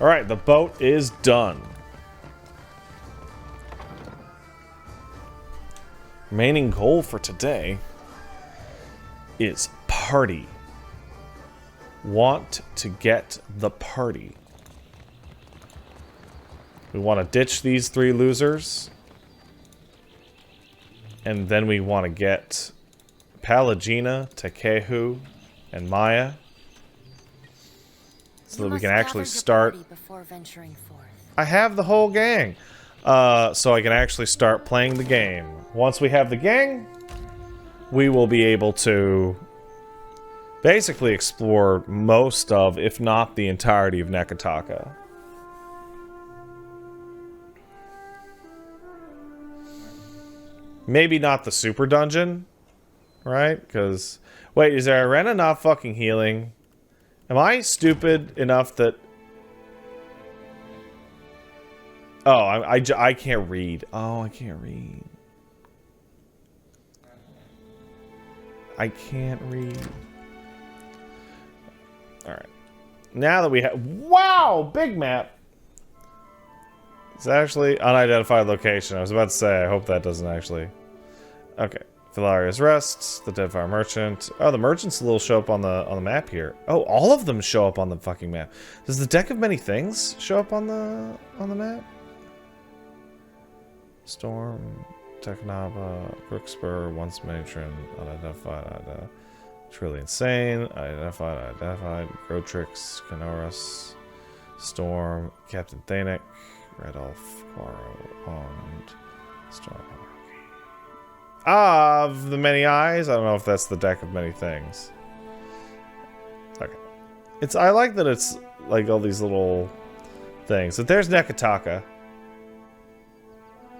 Alright, the boat is done. Remaining goal for today is party. Want to get the party. We want to ditch these 3 losers. And then we want to get Pallegina, Takehu, and Maya. So that we can actually start... I have the whole gang. So I can actually start playing the game. Once we have the gang, we will be able to basically explore most of, if not the entirety of Nekataka. Maybe not the super dungeon, right? Because, wait, is there Arena not fucking healing? Am I stupid enough that... Oh, I can't read. Oh, I can't read. I can't read. Alright. Now that we have... Wow! Big map! It's actually unidentified location. I was about to say, I hope that doesn't actually... Okay. Philaria's Rest, the Deadfire Merchant. Oh, the merchants will show up on the map here. Oh, all of them show up on the fucking map. Does the Deck of Many Things show up on the map? Storm, Technaba, Brookspur, Once Matron, unidentified, Truly Insane, identified, Grotrix, Canoras, Storm, Captain Thanek, Redolf, Quaro, and Storm. Of the Many Eyes? I don't know if that's the Deck of Many Things. Okay. I like that it's like all these little things. So there's Nekataka.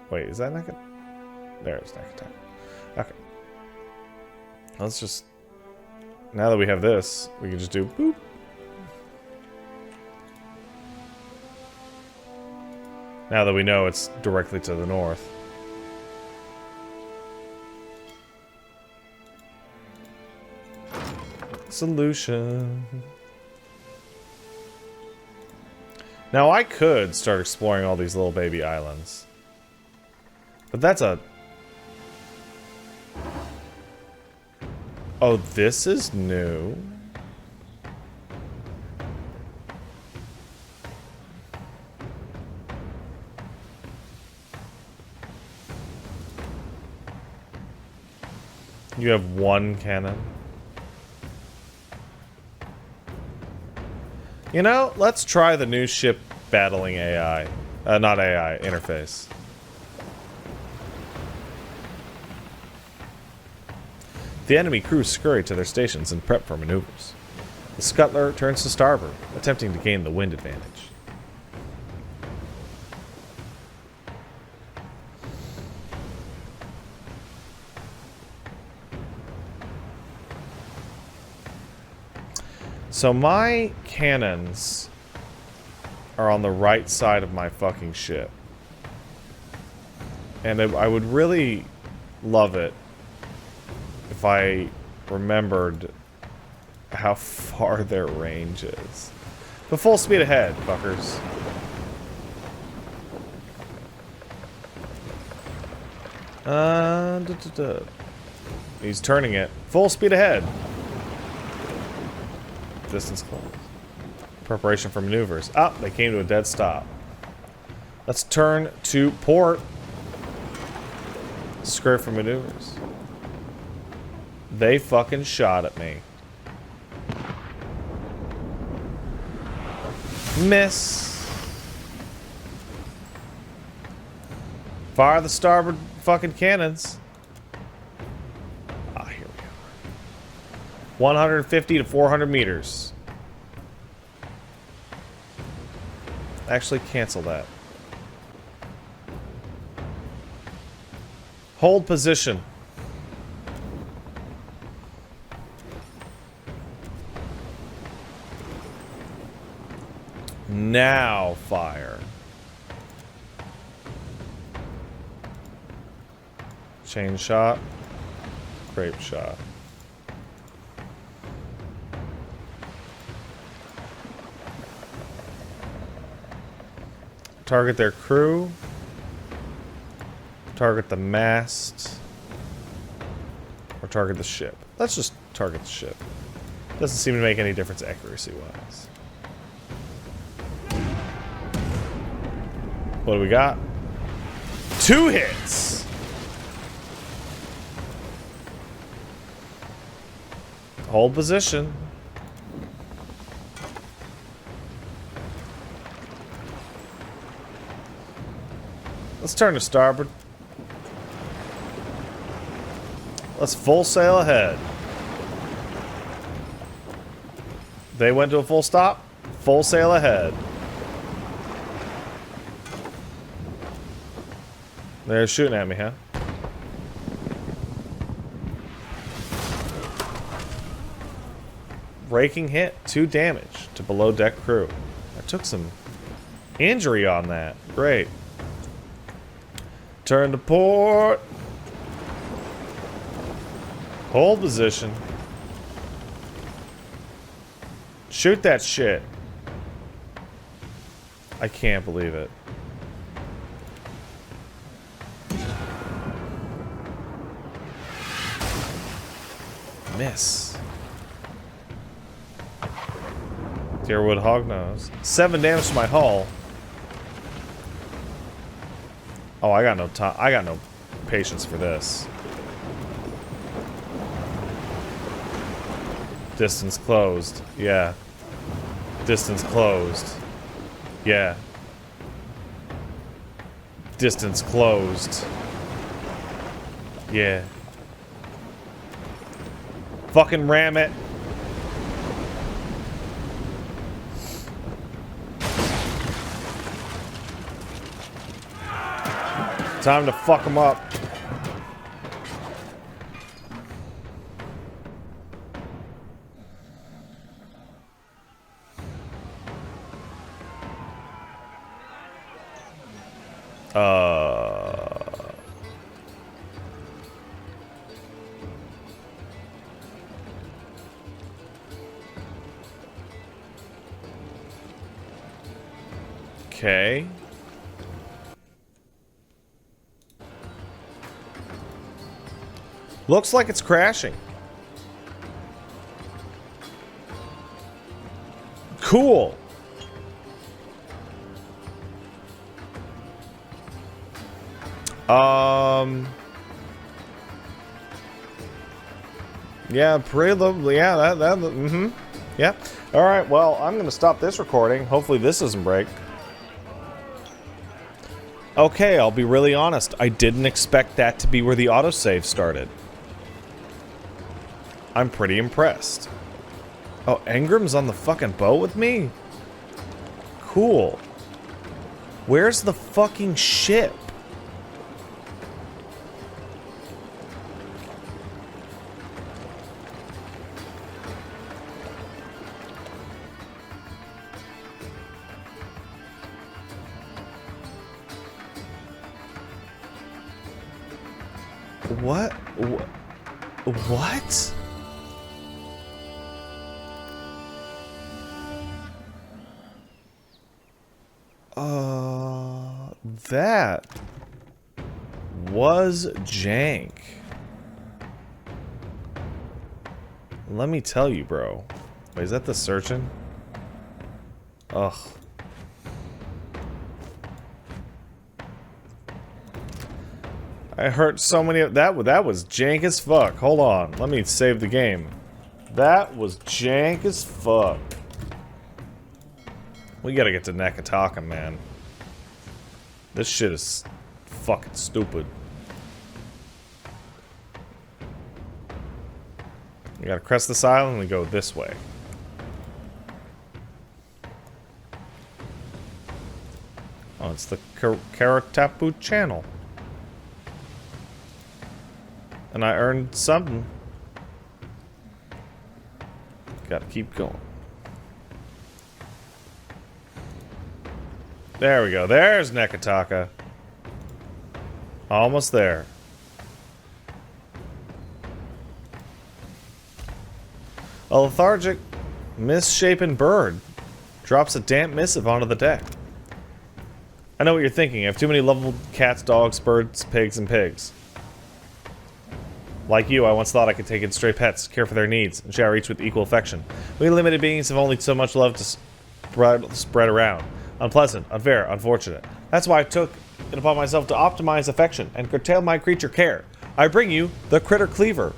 Wait, is that Nekataka? There's Nekataka. Okay. Let's just... Now that we have this, we can just do boop. Now that we know it's directly to the north. Solution. Now I could start exploring all these little baby islands. But that's a... Oh, this is new. You have one cannon. You know, let's try the new ship battling AI. Not AI, interface. The enemy crews scurry to their stations and prep for maneuvers. The scuttler turns to starboard, attempting to gain the wind advantage. So my cannons are on the right side of my fucking ship. And I would really love it if I remembered how far their range is. But full speed ahead, fuckers. He's turning it. Full speed ahead. Distance closed. Preparation for maneuvers. Ah, they came to a dead stop. Let's turn to port. Script for maneuvers. They fucking shot at me. Miss. Fire the starboard fucking cannons. Ah, here we go. 150 to 400 meters. Actually, cancel that. Hold position. Now fire. Chain shot. Grape shot. Target their crew. Target the mast. Or target the ship. Let's just target the ship. Doesn't seem to make any difference accuracy-wise. What do we got? 2 hits! Hold position. Let's turn to starboard. Let's full sail ahead. They went to a full stop. Full sail ahead. They're shooting at me, huh? Raking hit. 2 damage to below deck crew. I took some injury on that. Great. Turn to port. Hold position. Shoot that shit. I can't believe it. Miss. Deerwood Hognose. 7 damage to my hull. Oh, I got no time. I got no patience for this. Distance closed. Yeah. Distance closed. Yeah. Distance closed. Yeah. Fucking ram it. Time to fuck them up. Okay. Looks like it's crashing. Cool. Yeah, pretty lovely. Yeah, yeah. All right, well, I'm going to stop this recording. Hopefully this doesn't break. Okay, I'll be really honest. I didn't expect that to be where the autosave started. I'm pretty impressed. Oh, Engram's on the fucking boat with me? Cool. Where's the fucking ship? What? What? That was jank. Let me tell you, bro. Wait, is that the surgeon? Ugh. I heard so many of that. That was jank as fuck. Hold on. Let me save the game. That was jank as fuck. We gotta get to Nakataka, man. This shit is fucking stupid. You gotta crest this island and go this way. Oh, it's the Karatapu Channel. And I earned something. Gotta keep going. There we go. There's Nakataka. Almost there. A lethargic, misshapen bird drops a damp missive onto the deck. I know what you're thinking. I have too many lovable cats, dogs, birds, pigs, and pigs. Like you, I once thought I could take in stray pets, care for their needs, and share each with equal affection. We limited beings have only so much love to spread around. Unpleasant, unfair, unfortunate. That's why I took it upon myself to optimize affection and curtail my creature care. I bring you the Critter Cleaver.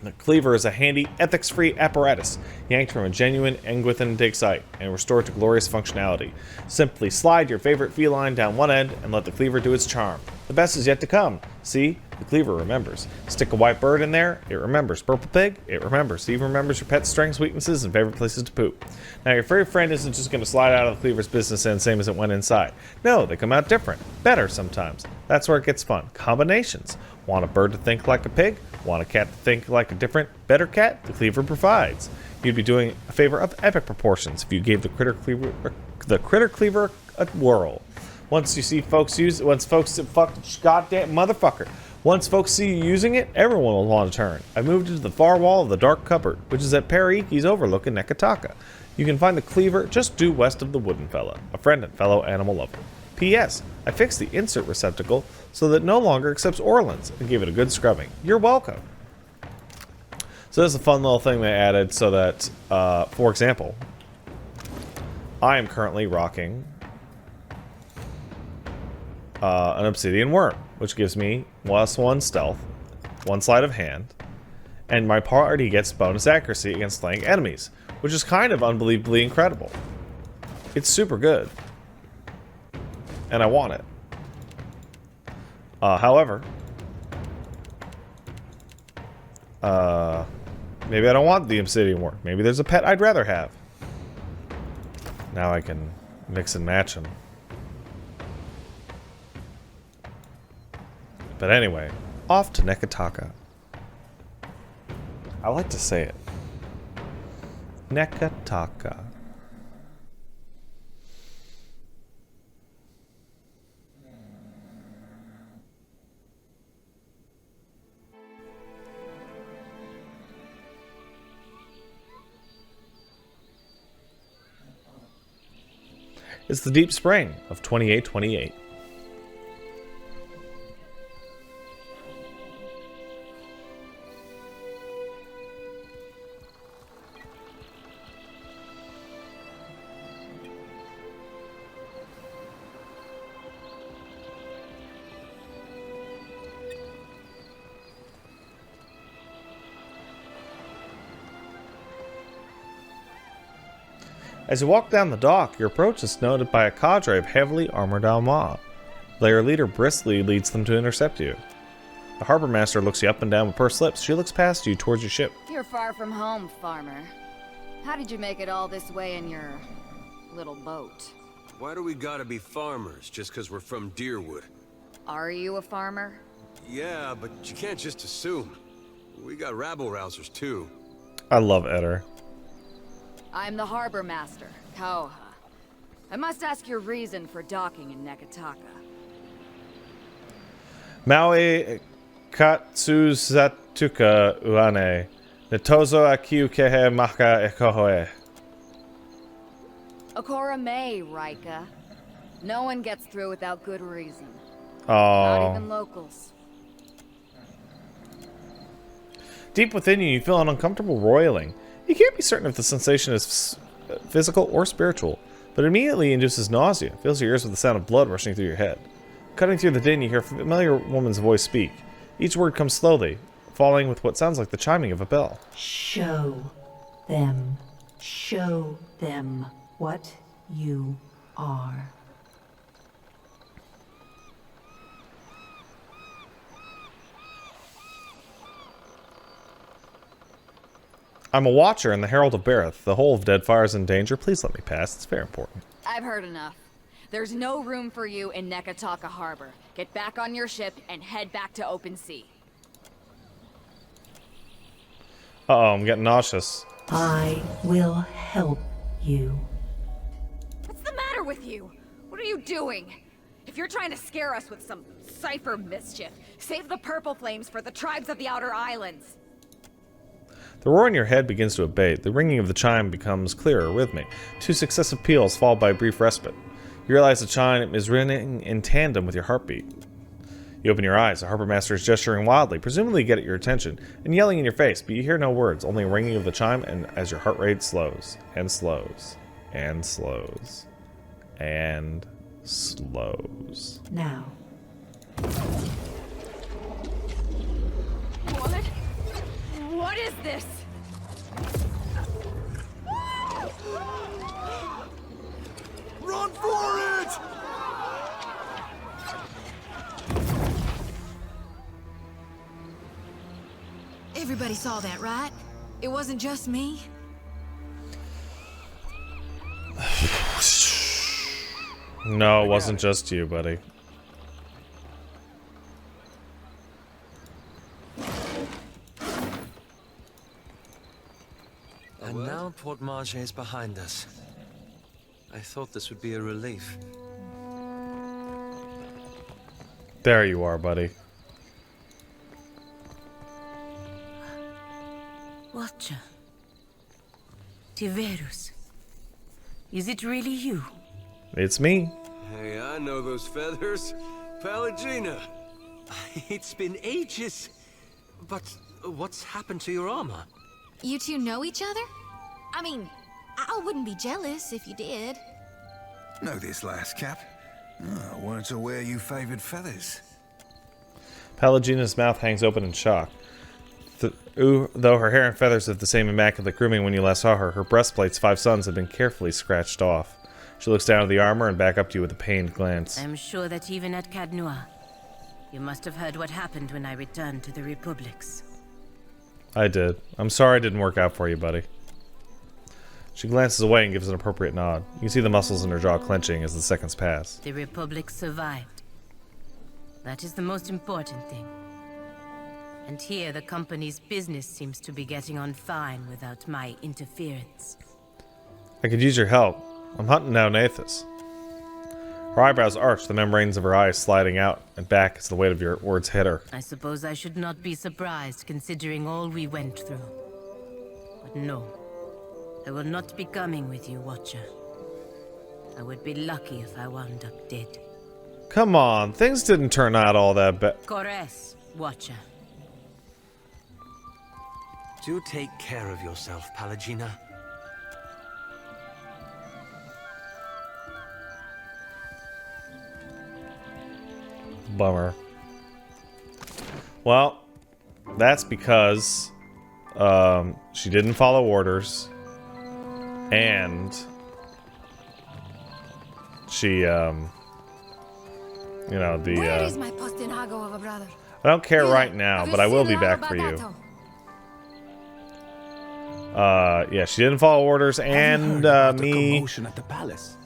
The Cleaver is a handy, ethics-free apparatus yanked from a genuine Engwithan dig site and restored to glorious functionality. Simply slide your favorite feline down one end and let the Cleaver do its charm. The best is yet to come. See? The Cleaver remembers. Stick a white bird in there, it remembers. Purple pig, it remembers. It even remembers your pet's strengths, weaknesses, and favorite places to poop. Now, your furry friend isn't just going to slide out of the Cleaver's business end same as it went inside. No, they come out different. Better sometimes. That's where it gets fun. Combinations. Want a bird to think like a pig? Want a cat to think like a different, better cat? The Cleaver provides. You'd be doing a favor of epic proportions if you gave the Critter Cleaver a whirl. Once folks see you using it, everyone will want to turn. I moved into the far wall of the dark cupboard, which is at Periki's overlooking Nekataka. You can find the Cleaver just due west of the Wooden Fella, a friend and fellow animal lover. P.S. I fixed the insert receptacle so that it no longer accepts Orlands and gave it a good scrubbing. You're welcome. So this is a fun little thing they added so that, for example, I am currently rocking an obsidian worm, which gives me +1 stealth, 1 sleight of hand, and my party gets bonus accuracy against slaying enemies, which is kind of unbelievably incredible. It's super good. And I want it. However, maybe I don't want the obsidian worm. Maybe there's a pet I'd rather have. Now I can mix and match them. But anyway, off to Nekataka. I like to say it. Nekataka. It's the deep spring of 2828. As you walk down the dock, your approach is noted by a cadre of heavily armored Alma. Their leader briskly leads them to intercept you. The harbor master looks you up and down with pursed lips. She looks past you towards your ship. You're far from home, farmer. How did you make it all this way in your little boat? Why do we gotta be farmers just because we're from Deerwood? Are you a farmer? Yeah, but you can't just assume. We got rabble-rousers too. I love Eder. I'm the harbor master, Kauha. I must ask your reason for docking in Nekataka. Maui katsuzatuka uane. Netozo akiu kehe maka ekohoe. Akora May, Rika. No one gets through without good reason. Oh. Not even locals. Deep within you, you feel an uncomfortable roiling. You can't be certain if the sensation is physical or spiritual, but it immediately induces nausea. Fills your ears with the sound of blood rushing through your head. Cutting through the din, you hear a familiar woman's voice speak. Each word comes slowly, falling with what sounds like the chiming of a bell. Show them what you are. I'm a watcher in the Herald of Bareth. The whole of Deadfire is in danger. Please let me pass. It's very important. I've heard enough. There's no room for you in Nekataka Harbor. Get back on your ship and head back to open sea. Uh-oh, I'm getting nauseous. I will help you. What's the matter with you? What are you doing? If you're trying to scare us with some cipher mischief, save the purple flames for the tribes of the Outer Islands. The roar in your head begins to abate. The ringing of the chime becomes clearer, rhythmic. 2 successive peals followed by a brief respite. You realize the chime is ringing in tandem with your heartbeat. You open your eyes. The harbor master is gesturing wildly, presumably to get at your attention, and yelling in your face, but you hear no words, only a ringing of the chime, and as your heart rate slows, and slows, and slows, and slows. Now. What is this? Run for it! Everybody saw that, right? It wasn't just me. No, it wasn't just you, buddy. And now Port Marche is behind us. I thought this would be a relief. There you are, buddy. Watcher. Tiverus. Is it really you? It's me. Hey, I know those feathers. Pallegina. It's been ages. But what's happened to your armor? You two know each other? I mean, I wouldn't be jealous if you did. Know this last Cap? Oh, I weren't aware you favored feathers. Pallegina's mouth hangs open in shock. Though her hair and feathers have the same immaculate grooming when you last saw her, her breastplate's 5 suns have been carefully scratched off. She looks down at the armor and back up to you with a pained glance. I'm sure that even at Cadnua, you must have heard what happened when I returned to the Republics. I did. I'm sorry it didn't work out for you, buddy. She glances away and gives an appropriate nod. You can see the muscles in her jaw clenching as the seconds pass. The Republic survived. That is the most important thing. And here the company's business seems to be getting on fine without my interference. I could use your help. I'm hunting down Athos. Her eyebrows arch, the membranes of her eyes sliding out and back as the weight of your words hit her. I suppose I should not be surprised considering all we went through. But no, I will not be coming with you, Watcher. I would be lucky if I wound up dead. Come on, things didn't turn out all that bad. Corres, Watcher. Do take care of yourself, Pallegina. Bummer. Well, that's because she didn't follow orders, and she, you know, the. Where is my postinago of a brother? I don't care right now, but I will be back for you. Yeah, she didn't follow orders, and me at the palace.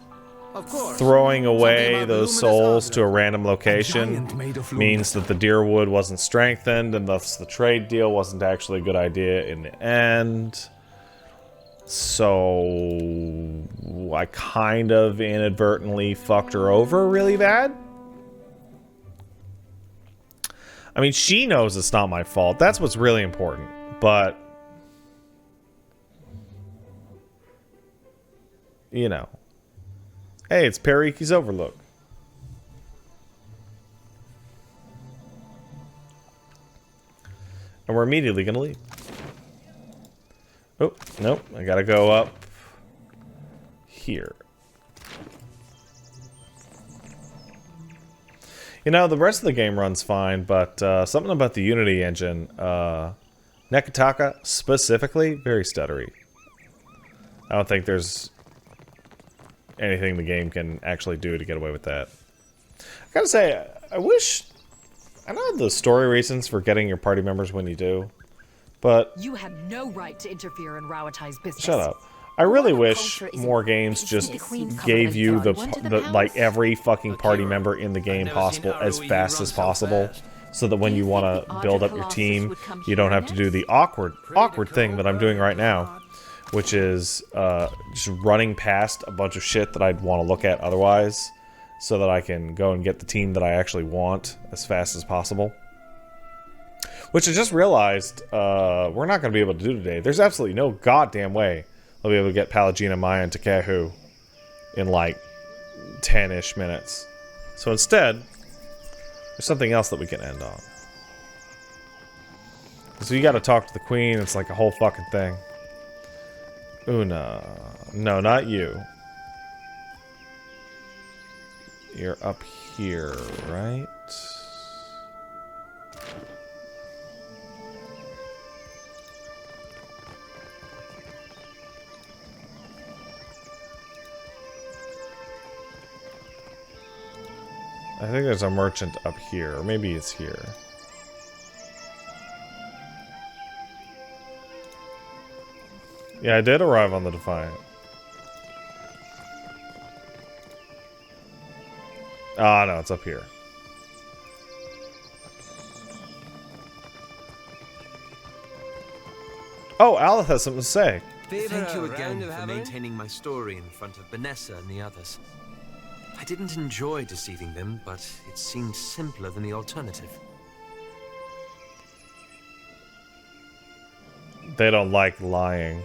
throwing away those souls to a random location means that the Deerwood wasn't strengthened, and thus the trade deal wasn't actually a good idea in the end. So I kind of inadvertently fucked her over really bad. I mean, she knows it's not my fault. That's what's really important. But, you know. Hey, it's Periki's Overlook. And we're immediately going to leave. Oh, nope. I got to go up here. You know, the rest of the game runs fine, but something about the Unity engine, Nekataka specifically, very stuttery. I don't think there's anything the game can actually do to get away with that. I gotta say, I wish... I know the story reasons for getting your party members when you do, but... You have no right to interfere in Rauatai's business. Shut up. I really wish more games just gave you the like every fucking party member in the game possible as fast as possible, so that when you want to build up your team, you don't have to do the awkward thing that I'm doing right now, which is just running past a bunch of shit that I'd want to look at otherwise, so that I can go and get the team that I actually want as fast as possible. Which I just realized we're not going to be able to do today. There's absolutely no goddamn way I'll be able to get Pallegina, Maya, and Takehu in like 10-ish minutes. So instead, there's something else that we can end on. So you gotta talk to the queen, it's like a whole fucking thing. Una. No, not you. You're up here, right? I think there's a merchant up here, or maybe it's here. Yeah, I did arrive on the Defiant. Ah, no, it's up here. Oh, Aleph has something to say. Thank you again for maintaining my story in front of Vanessa and the others. I didn't enjoy deceiving them, but it seemed simpler than the alternative. They don't like lying.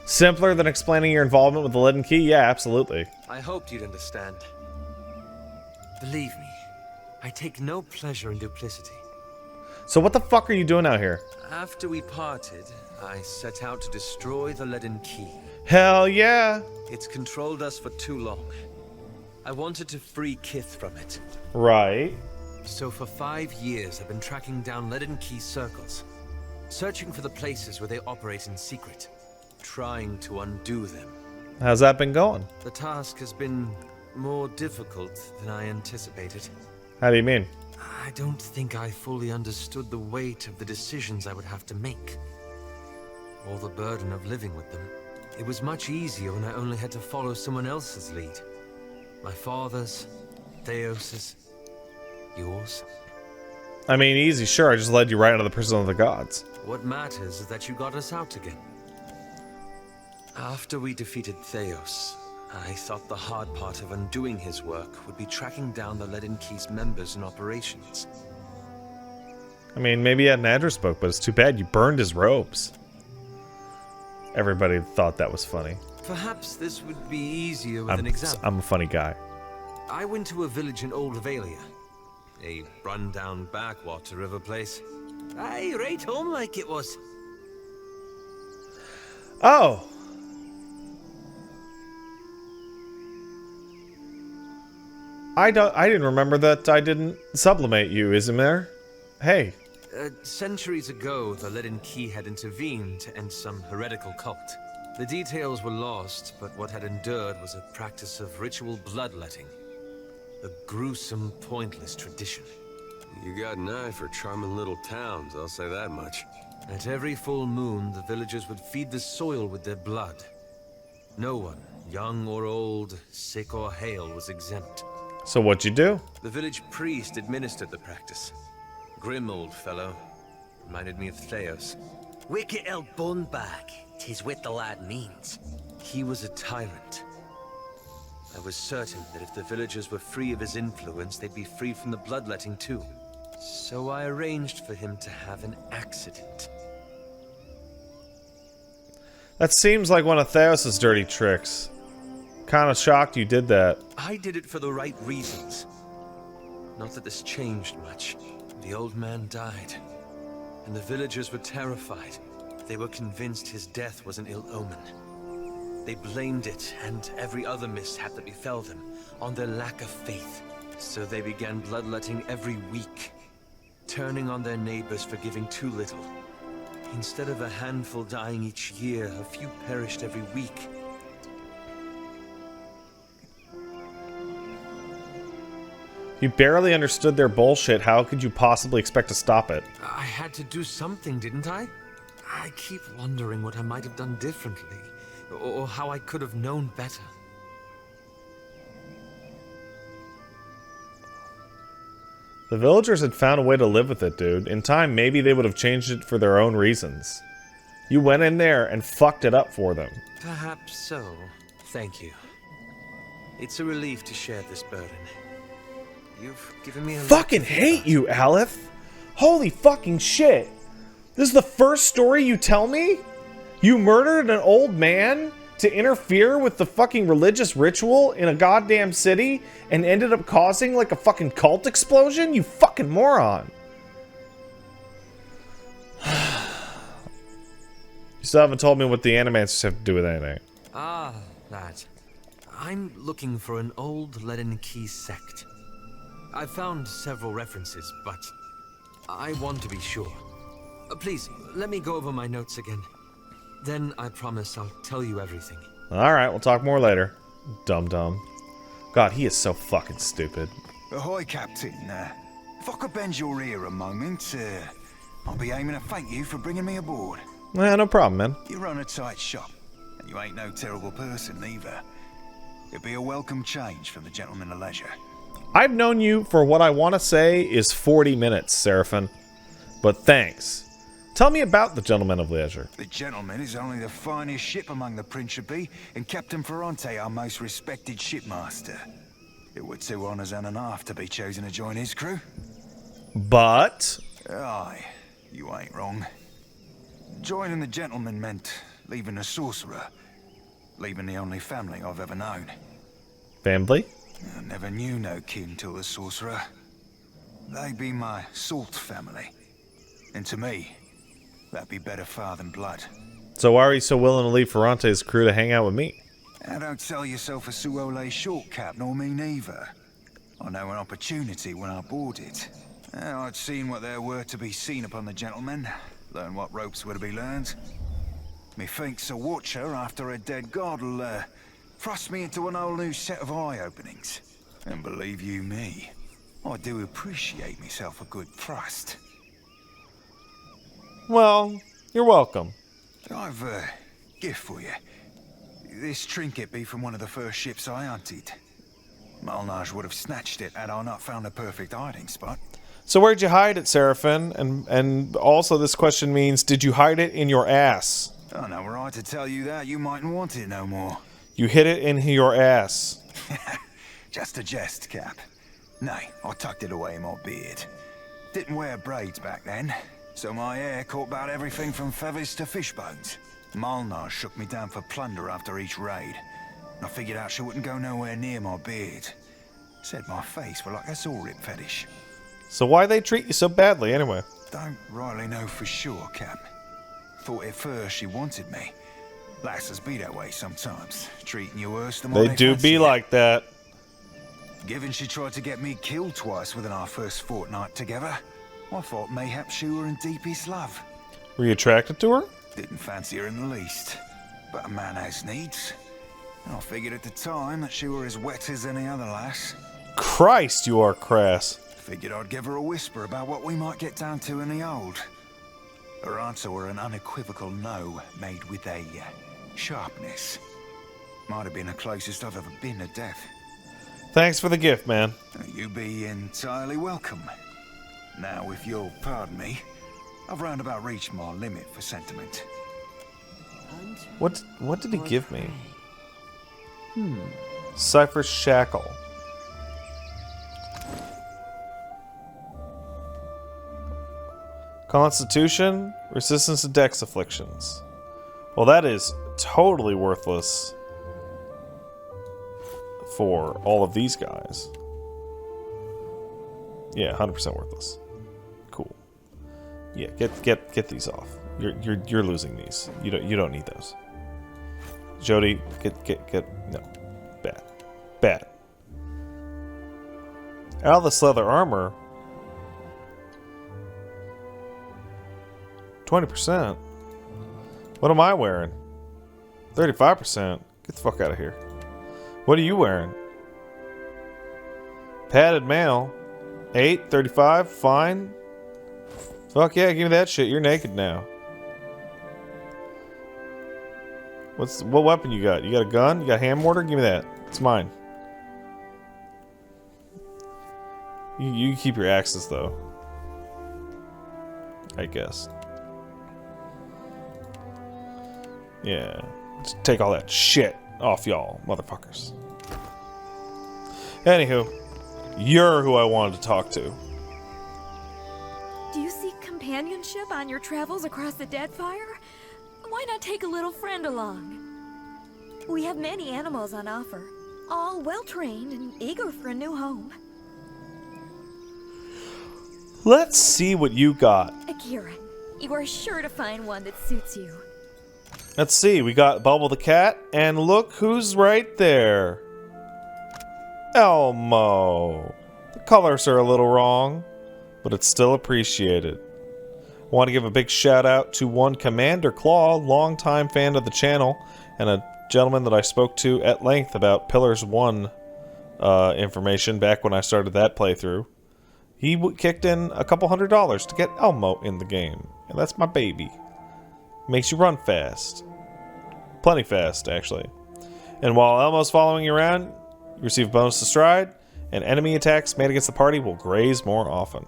Simpler than explaining your involvement with the Leaden Key? Yeah, absolutely. I hoped you'd understand. Believe me, I take no pleasure in duplicity. So what the fuck are you doing out here? After we parted, I set out to destroy the Leaden Key. Hell yeah! It's controlled us for too long. I wanted to free Kith from it. Right. So for 5 years, I've been tracking down Leaden Key circles, searching for the places where they operate in secret, trying to undo them. How's that been going? The task has been more difficult than I anticipated. How do you mean? I don't think I fully understood the weight of the decisions I would have to make, or the burden of living with them. It was much easier when I only had to follow someone else's lead. My father's, Theos's, yours. I mean, easy, sure. I just led you right out of the prison of the gods. What matters is that you got us out again. After we defeated Theos, I thought the hard part of undoing his work would be tracking down the Leaden Key's members and operations. I mean, maybe he had an address book, but it's too bad you burned his robes. Everybody thought that was funny. Perhaps this would be easier with an example. I'm a funny guy. I went to a village in Old Avelia, a run-down backwater river place. Aye, right home like it was. Oh! I didn't remember that I didn't sublimate you, Izimir. Hey. Centuries ago, the Leaden Key had intervened to end some heretical cult. The details were lost, but what had endured was a practice of ritual bloodletting. A gruesome, pointless tradition. You got an eye for charming little towns, I'll say that much. At every full moon, the villagers would feed the soil with their blood. No one, young or old, sick or hale, was exempt. So what'd you do? The village priest administered the practice. Grim old fellow. Reminded me of Theos. Wicked El Bunbag. 'Tis what the lad means. He was a tyrant. I was certain that if the villagers were free of his influence, they'd be free from the bloodletting too. So I arranged for him to have an accident. That seems like one of Theos' dirty tricks. Kinda shocked you did that. I did it for the right reasons. Not that this changed much. The old man died, and the villagers were terrified. They were convinced his death was an ill omen. They blamed it, and every other mishap that befell them, on their lack of faith. So they began bloodletting every week, turning on their neighbors for giving too little. Instead of a handful dying each year, a few perished every week. You barely understood their bullshit. How could you possibly expect to stop it? I had to do something, didn't I? I keep wondering what I might have done differently, or how I could have known better. The villagers had found a way to live with it, dude. In time, maybe they would have changed it for their own reasons. You went in there and fucked it up for them. Perhaps so. Thank you. It's a relief to share this burden. You've given me a fucking hate you, Aleph! Holy fucking shit! This is the first story you tell me? You murdered an old man to interfere with the fucking religious ritual in a goddamn city and ended up causing like a fucking cult explosion? You fucking moron! You still haven't told me what the animancers have to do with anything. Ah, that. I'm looking for an old Leaden Key sect. I've found several references, but I want to be sure. Please, let me go over my notes again. Then I promise I'll tell you everything. Alright, we'll talk more later. Dum-dum. God, he is so fucking stupid. Ahoy, Captain. If I could bend your ear a moment, I'll be aiming to thank you for bringing me aboard. Nah, no problem, man. You run a tight shop, and you ain't no terrible person either. It'd be a welcome change from the gentleman of leisure. I've known you for what I want to say is 40 minutes, Seraphin. But thanks. Tell me about the Gentleman of Leisure. The Gentleman is only the finest ship among the Principi, and Captain Ferrante our most respected shipmaster. It were 2 honors and an half to be chosen to join his crew. But... Aye, you ain't wrong. Joining the Gentleman meant leaving the Sorcerer. Leaving the only family I've ever known. Family? I never knew no kin till the Sorcerer. They be my Salt family. And to me, that'd be better far than blood. So why are you so willing to leave Ferrante's crew to hang out with me? And don't sell yourself a Suole short cap, nor me neither. I know an opportunity when I board it. I'd seen what there were to be seen upon the Gentleman, learn what ropes were to be learned. Methinks a watcher after a dead god'll thrust me into an whole new set of eye-openings. And believe you me, I do appreciate myself a good thrust. Well, you're welcome. I've a gift for you. This trinket be from one of the first ships I hunted. Malnage would have snatched it had I not found a perfect hiding spot. So where'd you hide it, Seraphin? And also this question means, did you hide it in your ass? I know were I to tell you that, you mightn't want it no more. You hid it in your ass. Just a jest, Cap. Nay, I tucked it away in my beard. Didn't wear braids back then, so my hair caught about everything from feathers to fish bones. Malnage shook me down for plunder after each raid. I figured out she wouldn't go nowhere near my beard. Said my face were like a saw rip fetish. So why they treat you so badly anyway? Don't rightly know for sure, Cap. Thought at first she wanted me. Lasses be that way sometimes, treating you worse than what They do be like that. Given she tried to get me killed twice within our first fortnight together, I thought mayhap she were in deepest love. Were you attracted to her? Didn't fancy her in the least, but a man has needs. I figured at the time that she were as wet as any other lass. Christ, you are crass. Figured I'd give her a whisper about what we might get down to in the old. Her answer were an unequivocal no, made with a sharpness. Might have been the closest I've ever been to death. Thanks for the gift, man. You be entirely welcome. Now, if you'll pardon me, I've roundabout reached my limit for sentiment. What did he give me? Cypher's Shackle. Constitution, resistance to dex afflictions. Well, that is totally worthless for all of these guys. Yeah, 100% worthless. Cool. Yeah, get these off. You're losing these. You don't need those. Jody, get no. Bad. All this leather armor. 20%. What am I wearing? 35%. Get the fuck out of here. What are you wearing? Padded mail. 8, 35, fine. Fuck yeah, give me that shit. You're naked now. What weapon you got? You got a gun? You got a hand mortar? Give me that. It's mine. You keep your axes though. I guess. Yeah. Just take all that shit off y'all, motherfuckers. Anywho, you're who I wanted to talk to. Do you seek companionship on your travels across the Deadfire? Why not take a little friend along? We have many animals on offer, all well-trained and eager for a new home. Let's see what you got. Akira, you are sure to find one that suits you. Let's see, we got Bubble the cat, and look who's right there. Elmo. The colors are a little wrong, but it's still appreciated. I want to give a big shout out to one Commander Claw, longtime fan of the channel, and a gentleman that I spoke to at length about Pillars 1 information back when I started that playthrough. He kicked in a couple $100 to get Elmo in the game, and that's my baby. Makes you run fast. Plenty fast, actually. And while Elmo's following you around, you receive a bonus to stride, and enemy attacks made against the party will graze more often.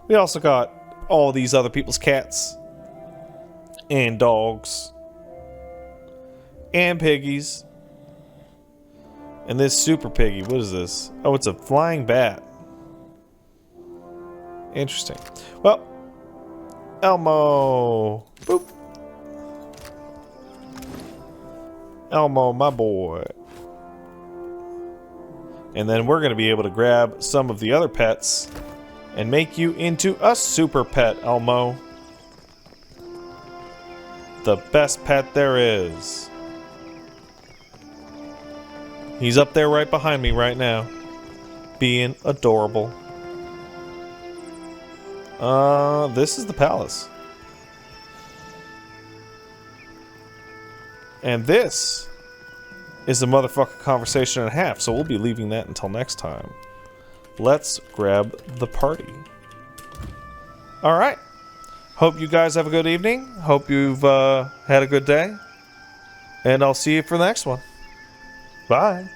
We also got all these other people's cats, and dogs, and piggies. And this super piggy, what is this? Oh, it's a flying bat. Interesting. Well, Elmo. Boop. Elmo, my boy. And then we're going to be able to grab some of the other pets and make you into a super pet, Elmo. The best pet there is. He's up there right behind me right now, being adorable. This is the palace. And this is a motherfucking conversation and a half, so we'll be leaving that until next time. Let's grab the party. Alright. Hope you guys have a good evening. Hope you've had a good day. And I'll see you for the next one. Bye.